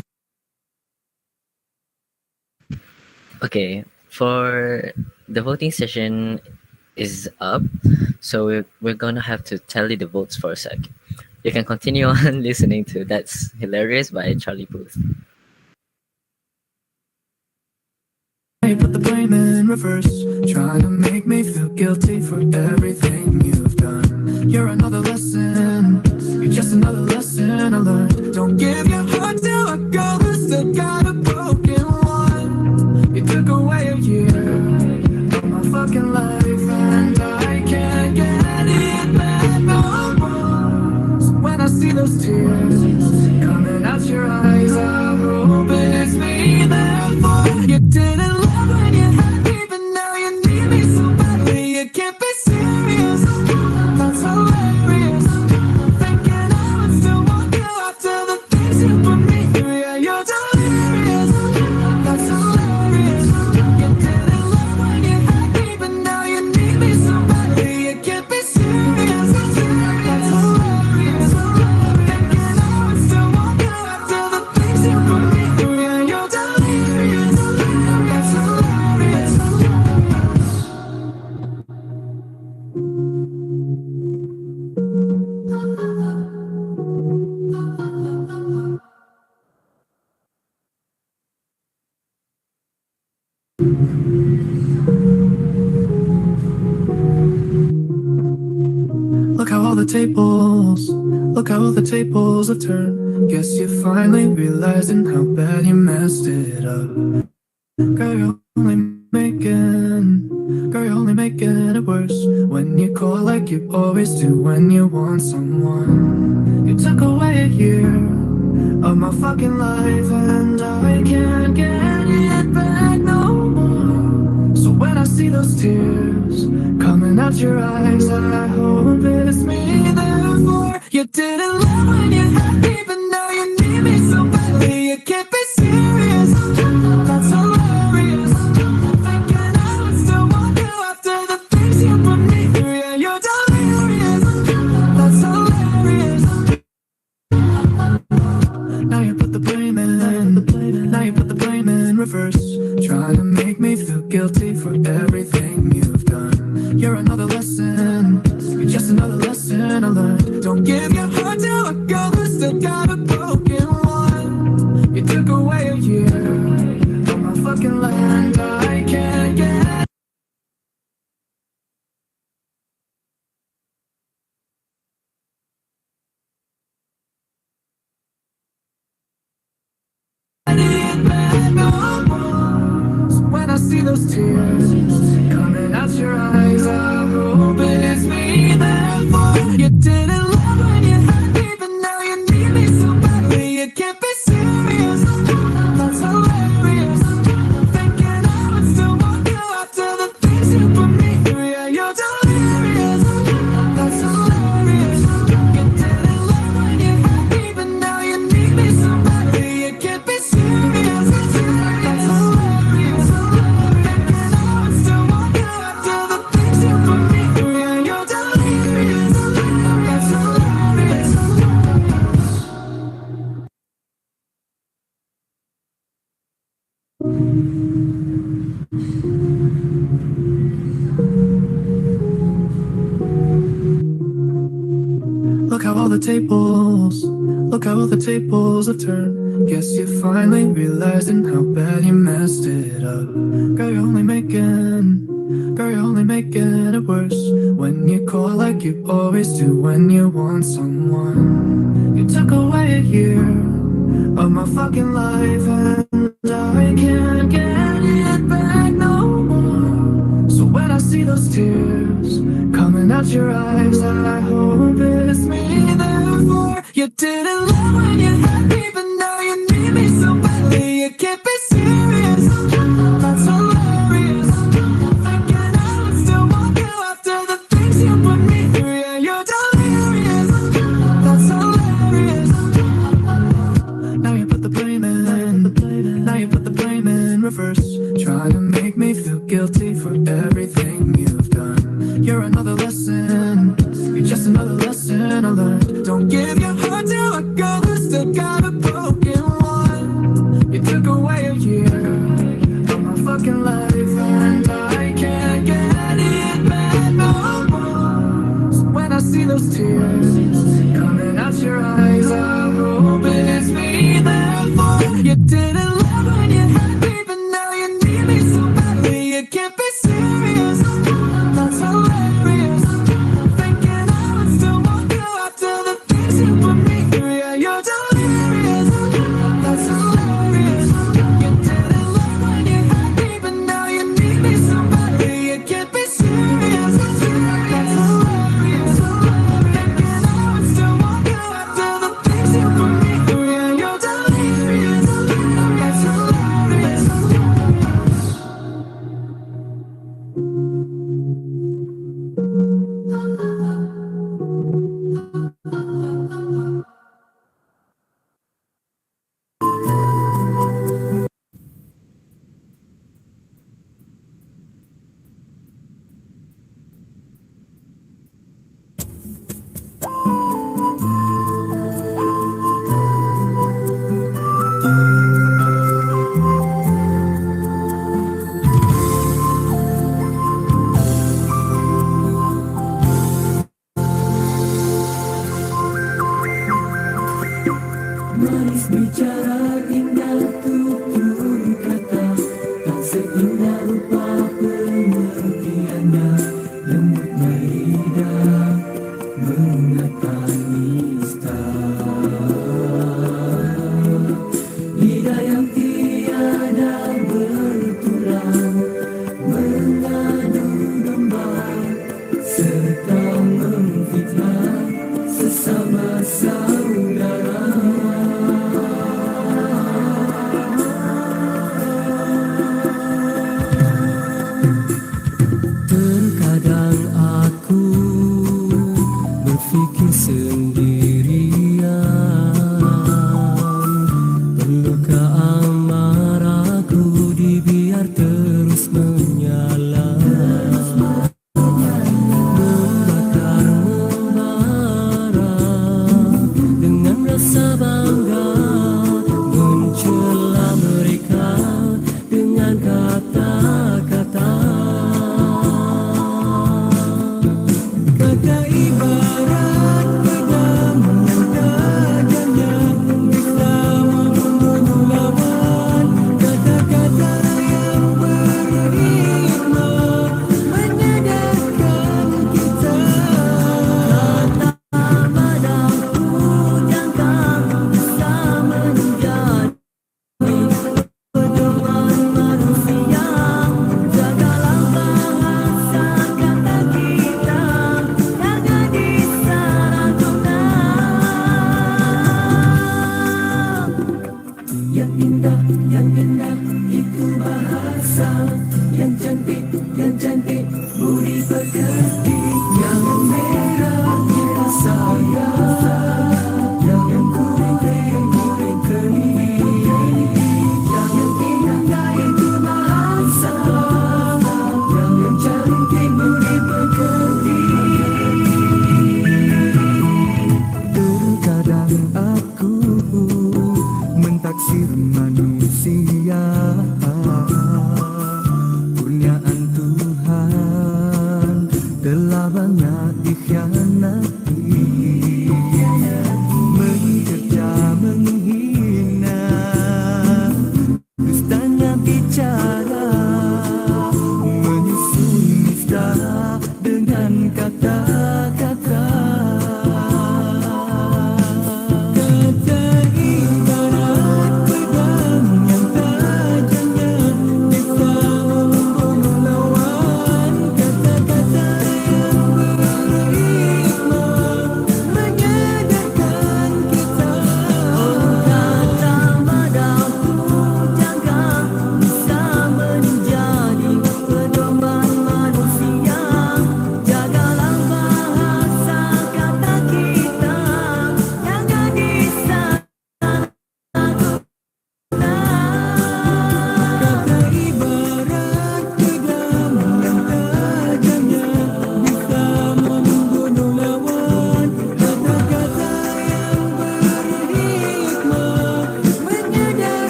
Okay, for the voting session is up, so we're gonna have to tally the votes for a sec. You can continue on listening to That's Hilarious by Charlie Puth. you put the blame in reverse, trying to make me feel guilty for everything you've done. You're another lesson, you're just another lesson I learned. Don't give your heart to a girl who's still got a broken one. You took away a year of my fucking life, and I can't get it back no more. So when I see those tears coming out your eyes, I hope it's me, therefore you didn't love when you had me, but now you need me so badly. You can't be serious. That's hilarious. Thinking I would still want you after the things you put me through. Yeah, you're delirious. That's hilarious. You didn't love when you had me, but now you need me so badly. You can't be serious. That's hilarious. Thinking I would still want you after the things you put me through. Yeah, you're delirious. That's hilarious. Look how all the tables have turned. Guess you're finally realizing how bad you messed it up. Girl, you're only making it worse. When you call like you always do when you want someone. You took away a year of my fucking life, and I can't get it back no more. So when I see those tears coming out your eyes, I hope it's me, therefore you didn't love when you had me, but now you need me so badly. You can't be serious. That's hilarious. Thinking I would still want you after the things you put me through. Yeah, you're delirious. That's hilarious. Now you put the blame in. Now you put the blame in reverse, trying to make me feel guilty for everything you've done. You're another lesson, you're just another lesson I learned. Don't give your heart to a girl who's still got a broken one. You took away a year from my fucking land. I can't get it back no more. So when I see those tears coming out your eyes, I hope it's me, therefore you didn't love when you had me, but now you need me so badly. You can't be serious. That's hilarious. Thinking I would still want you after the things you put me through. Yeah, you're delirious. That's hilarious. You didn't love when you had me, but now you need me so badly. You can't be serious. That's hilarious. Thinking I would still want you after the things you put me through. Yeah, you're delirious. That's hilarious. Look how all the tables have turned. Guess you're finally realizing how bad you messed it up. Girl, you're Girl, you're only making it worse when you call like you always do when you want someone. You took away a year of my fucking life and I can't get it back no more. So when I see those tears coming out your eyes, I hope it's me, therefore you didn't love when you had me, but now you need me so badly. You can't be serious, that's hilarious. Thinking I would still want you after the things you put me through. Yeah, you're delirious, that's hilarious. Now you put the blame in, now you put the blame in reverse. Trying to make me feel guilty for everything you've done. You're another lesson, you're just another lesson I learned. Don't give your heart to a girl who's still got a broken one. You took away a year of my fucking life and I can't get it back no more. So when I see those tears coming out your eyes, I hope it's me, therefore you didn't love when you had me, but now you need me so badly. You can't be serious, that's hilarious. Thinking I would still want you after the things you put me through. Yeah, you're delirious, that's hilarious. You didn't love when you had me, but now you need me so badly. You can't be serious, that's hilarious. Thinking I would still want you after the things you put me through. Yeah, you're delirious, that's hilarious. Manis bicara indah tutur kata, tak seindah rupa pengertiannya. Lembutnya lidah mengatakan nista, lidah yang tiada bertulang mengadu domba serta memfitnah sesama saudara. Terkadang aku berfikir sendirian, perlukah amarahku dibiar terus menyala, membakar membara dengan rasa bangga, mencela mereka dengan kata-kata. Kata ibarat pedang tajamnya bisa membunuh lawan. Kata-kata yang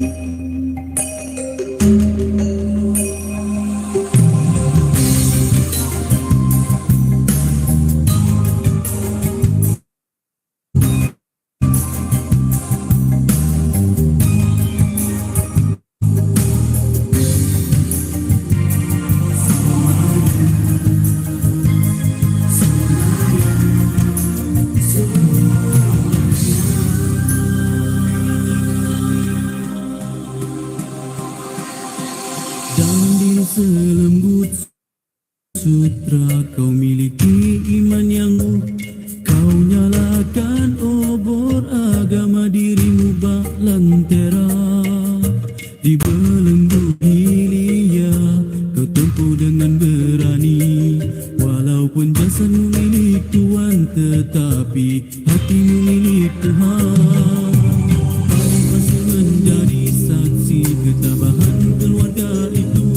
Dalam diri selembut sutra kau miliki iman yang kau nyalakan obor agama dirimu bak lentera di belenggu hilia kau tempuh dengan berani walaupun jasadmu milik Tuhan tetapi hatimu milik Tuhan kau pasti menjadi saksi ketabahan keluarga itu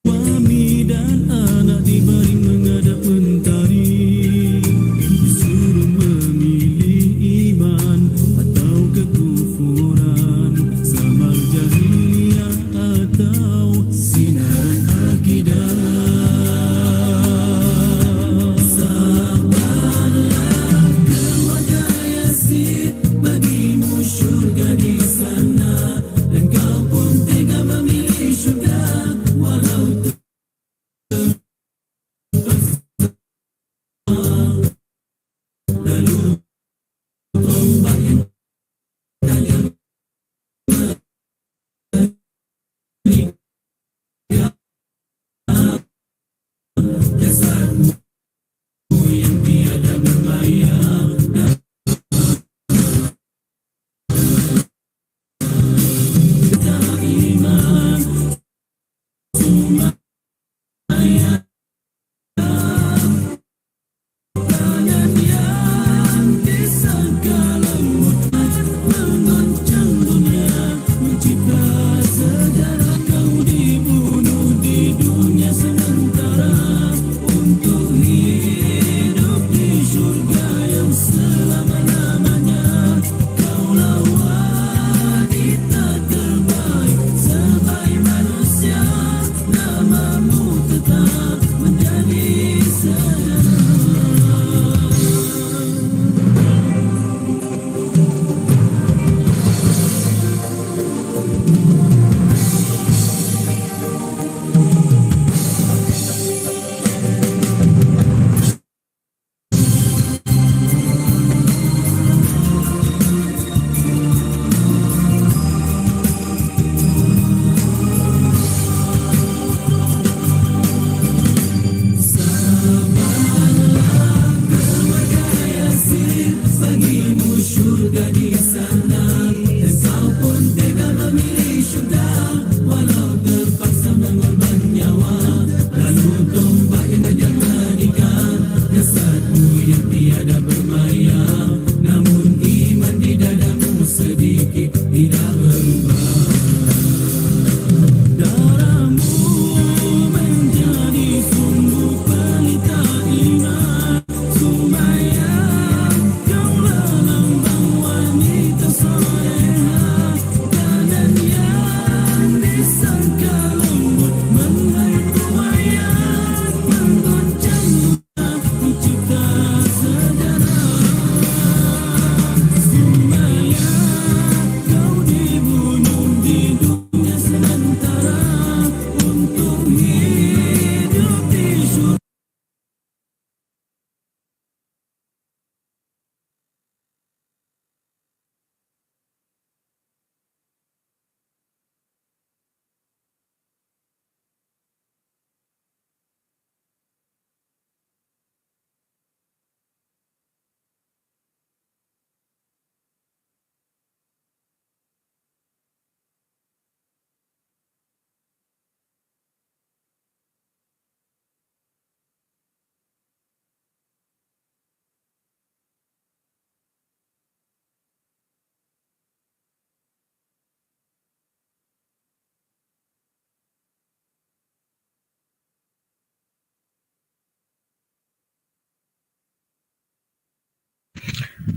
suami dan anak dibaring menghadap mentari disuruh memilih iman atau kekufuran samar jahiliyah atau sinaran akidah sabarlah keluarga Yasin bagimu syurga di sana dan kau pun tega memilih syurga walau lalu tombak yang kalian jasadmu yang tiada berbayar dan iman Sumayah tangan yang disangka lembut mengoncang dunia mencipta sejarah kau dibunuh di dunia sementara untuk hidup di surga yang selama-lamanya kaulah wanita terbaik sebaik manusia namamu tetap menjadi sejarah. Bagimu syurga di sana dan kau pun tega memilih syurga walau terpaksa mengorban nyawa lalu tombak yang tajam menikan jasadmu yang tiada bermaya namun iman di dadamu sedikit tidak berubah darahmu menjadi sumbu pelita iman Sumayah kaulah lambang wanita soleha tangan yang disangka lembut menghayat buaya menggoncang dunia mencipta sejarah Sumayah kau dibunuh di dunia sementara untuk hidup di surga.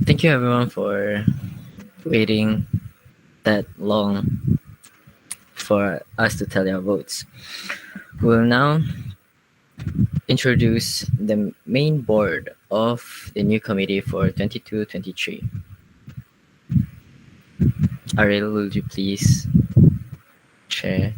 Thank you everyone for waiting that long for us to tell our votes. We'll now introduce the main board of the new committee for 22-23. Ariel, will you please chair?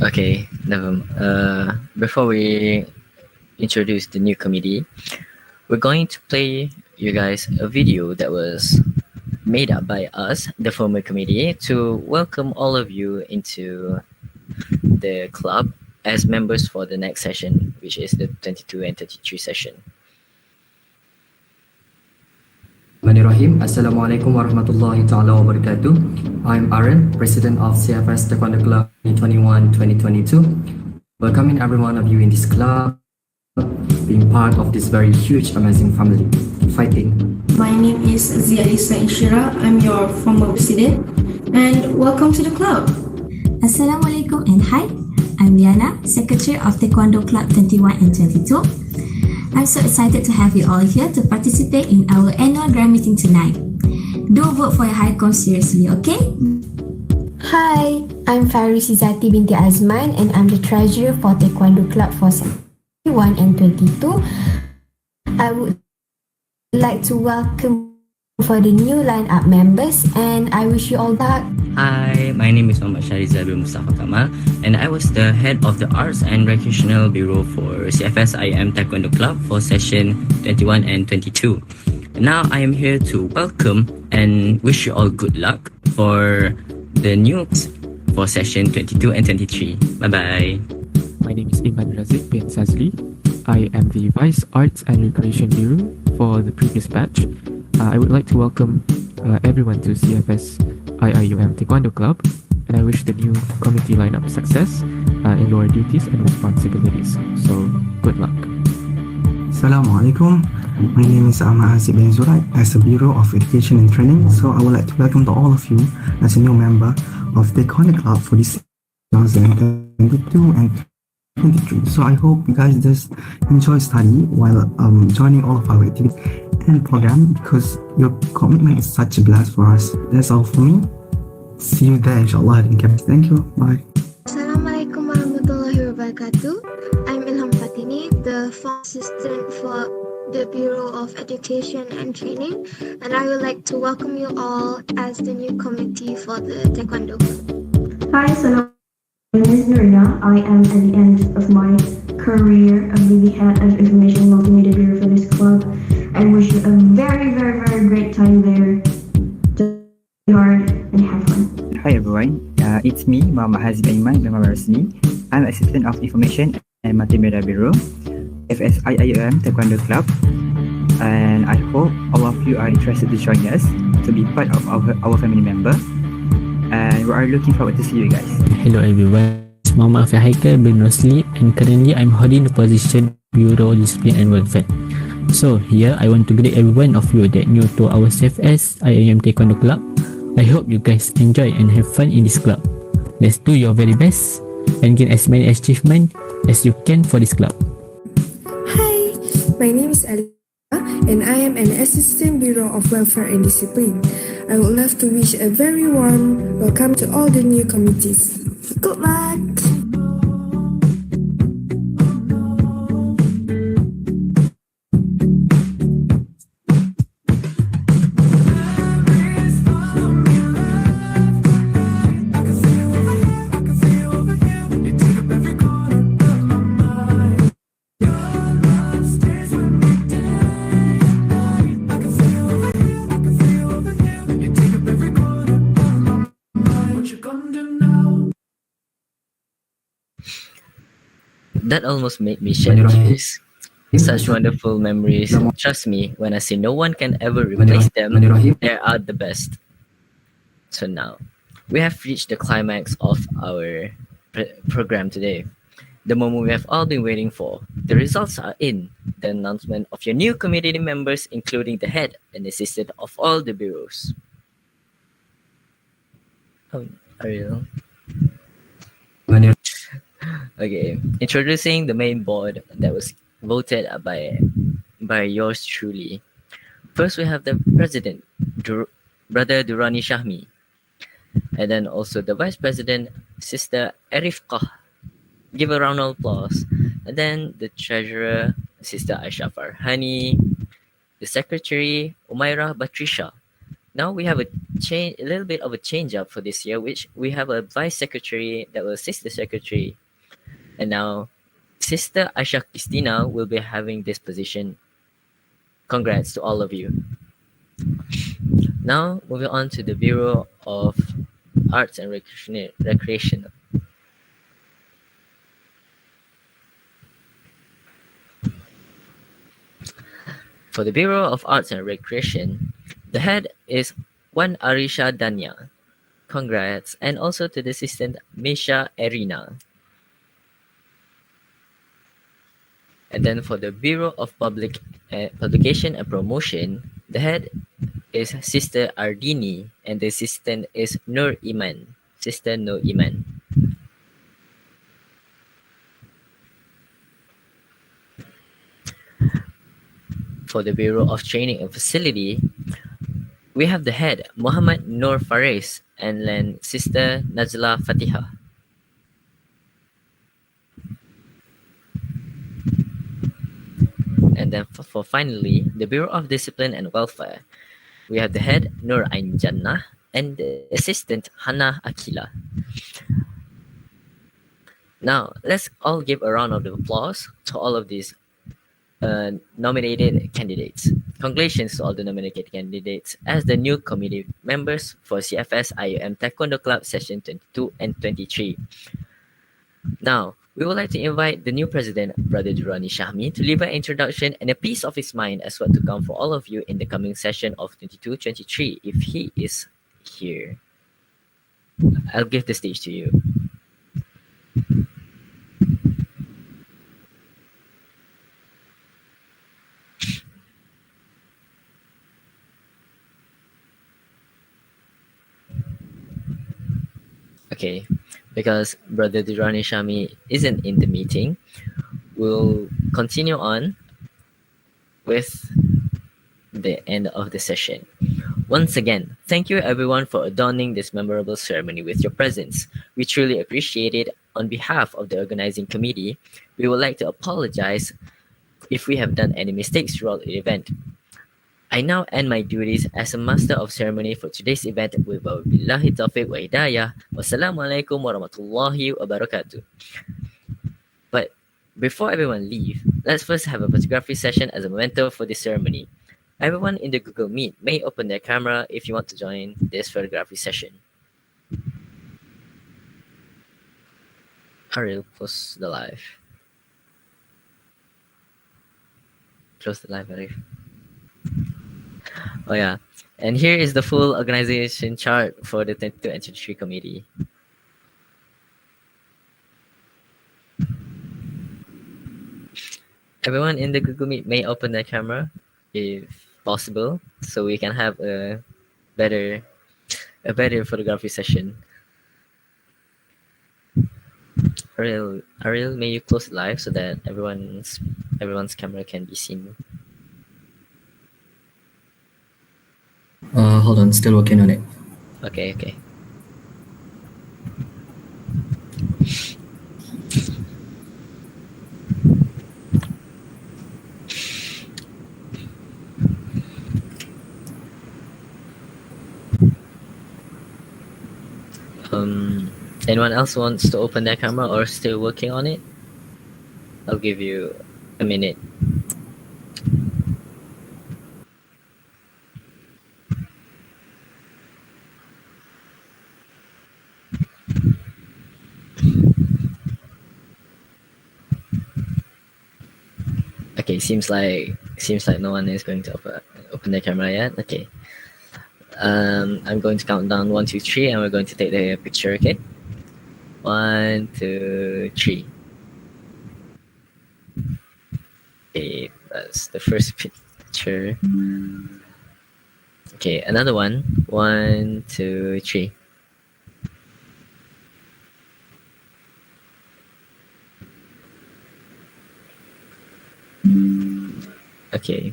Okay, before we introduce the new committee, we're going to play you guys a video that was made up by us, the former committee, to welcome all of you into the club as members for the next session, which is the 22 and 33 session. Bismillahirrahmanirrahim. Assalamualaikum warahmatullahi ta'ala wabarakatuh. I'm Aaron, President of CFS Taekwondo Club 2021-2022. Welcoming every one of you in this club, being part of this very huge, amazing family. Fighting. My name is Zia Lisa Ishira. I'm your former president, and welcome to the club. Assalamualaikum and hi. I'm Liana, Secretary of Taekwondo Club 21 and 22. I'm so excited to have you all here to participate in our annual grand meeting tonight. Do vote for your high comp seriously, okay? Hi, I'm Faris Izati binti Azman and I'm the treasurer for Taekwondo Club for 21 and 22. I would like to welcome for the new lineup members and I wish you all luck. Hi, my name is Muhammad Shahrizabil Mustafa Kamal, and I was the head of the Arts and Recreational Bureau for CFS IIUM Taekwondo Club for session 21 and 22. Now I am here to welcome and wish you all good luck for the new for session 22 and 23. Bye-bye. My name is Iman Razik bin Sazli. I am the Vice Arts and Recreation Bureau for the previous batch. I would like to welcome everyone to CFS IIUM Taekwondo Club, and I wish the new committee lineup success in your duties and responsibilities. So, good luck. Assalamualaikum. My name is Ahmad Hasib bin Zurai as the Bureau of Education and Training. So, I would like to welcome to all of you as a new member of Taekwondo Club for this 2022 and 23. So, I hope you guys just enjoy study while joining all of our activities and program because your commitment is such a blast for us. That's all for me. See you there inshallah in campus. Thank you. Bye. Assalamualaikum warahmatullahi wabarakatuh. I'm Ilham Fatini, the former assistant for the Bureau of Education and Training, and I would like to welcome you all as the new committee for the Taekwondo Club. Hi, so my name is Nurina. I am at the end of my career of being the head of Information Multimedia Bureau for this club. I wish you a very, very, very great time there. Just be hard and have fun. Hi everyone, it's me, Muhammad Hazim Aiman bin Rasmi. I'm Assistant of Information and Multimedia Bureau, CFS IIUM Taekwondo Club, and I hope all of you are interested to join us to be part of our family member, and we are looking forward to see you guys. Hello everyone, it's Muhammad Haikal bin Rosli, and currently I'm holding the position Bureau Discipline and Welfare. So here I want to greet every one of you that new to our CFS IIUM Taekwondo Club. I hope you guys enjoy and have fun in this club. Let's do your very best and gain as many achievements as you can for this club. Hi, my name is Alina and I am an Assistant Bureau of Welfare and Discipline. I would love to wish a very warm welcome to all the new committees. Good luck! That almost made me shed tears. Such wonderful memories. Trust me, when I say no one can ever replace them, they are the best. So now, we have reached the climax of our program today. The moment we have all been waiting for. The results are in. The announcement of your new community members, including the head and assistant of all the bureaus. Oh, Ariel. Okay, introducing the main board that was voted by yours truly. First, we have the president, Brother Durrani Shahmi, and then also the vice president, Sister Arifqah. Give a round of applause. And then the treasurer, Sister Aisha Farhani, the secretary, Umairah Batrisha. Now we have a little bit of a change up for this year, which we have a vice secretary that will assist the secretary. And now Sister Aisha Christina will be having this position. Congrats to all of you. Now moving on to the Bureau of Arts and Recreation. For the Bureau of Arts and Recreation, the head is Wan Arisha Danya. Congrats. And also to the assistant Misha Erina. And then for the Bureau of Publication and Promotion, the head is Sister Ardini and the assistant is Nur Iman. Sister Nur Iman. For the Bureau of Training and Facility, we have the head Muhammad Nur Fares and then Sister Najla Fatiha. And then for finally, the Bureau of Discipline and Welfare, we have the head Nur Ain Jannah and the assistant Hana Akila. Now, let's all give a round of applause to all of these nominated candidates. Congratulations to all the nominated candidates as the new committee members for CFS IUM Taekwondo Club Session 22 and 23. Now, we would like to invite the new president, Brother Durrani Shahmi, to leave an introduction and a piece of his mind as what to come for all of you in the coming session of 22-23 if he is here. I'll give the stage to you. Okay, because Brother Durrani Shahmi isn't in the meeting, we'll continue on with the end of the session. Once again, thank you everyone for adorning this memorable ceremony with your presence. We truly appreciate it. On behalf of the organizing committee, we would like to apologize if we have done any mistakes throughout the event. I now end my duties as a master of ceremony for today's event with Billahi Taufiq wa Hidayah. Wassalamualaikum warahmatullahi wabarakatuh. But before everyone leave, let's first have a photography session as a memento for this ceremony. Everyone in the Google Meet may open their camera if you want to join this photography session. Hurry, close the live. Close the live, Arif. Oh yeah, and here is the full organization chart for the 22 and 23 committee. Everyone in the Google Meet may open their camera if possible, so we can have a better photography session. Ariel, may you close it live so that everyone's camera can be seen. Hold on, still working on it. Okay. Anyone else wants to open their camera or still working on it? I'll give you a minute. Okay, seems like no one is going to open their camera yet. Okay. I'm going to count down 1, 2, 3, and we're going to take the picture. Okay. 1, 2, 3. That's the first picture. Okay, another one. 1, 2, 3. Okay.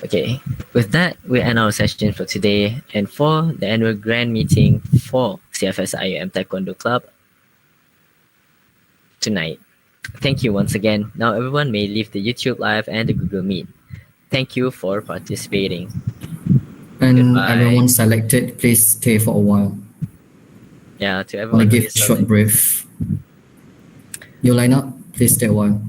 Okay, with that, we end our session for today and for the annual grand meeting for CFS IUM Taekwondo Club tonight. Thank you once again. Now everyone may leave the YouTube Live and the Google Meet. Thank you for participating. And Goodbye. everyone selected, please stay for a while. Yeah, to I everyone want to who give is a short brief. You line up, please stay a while.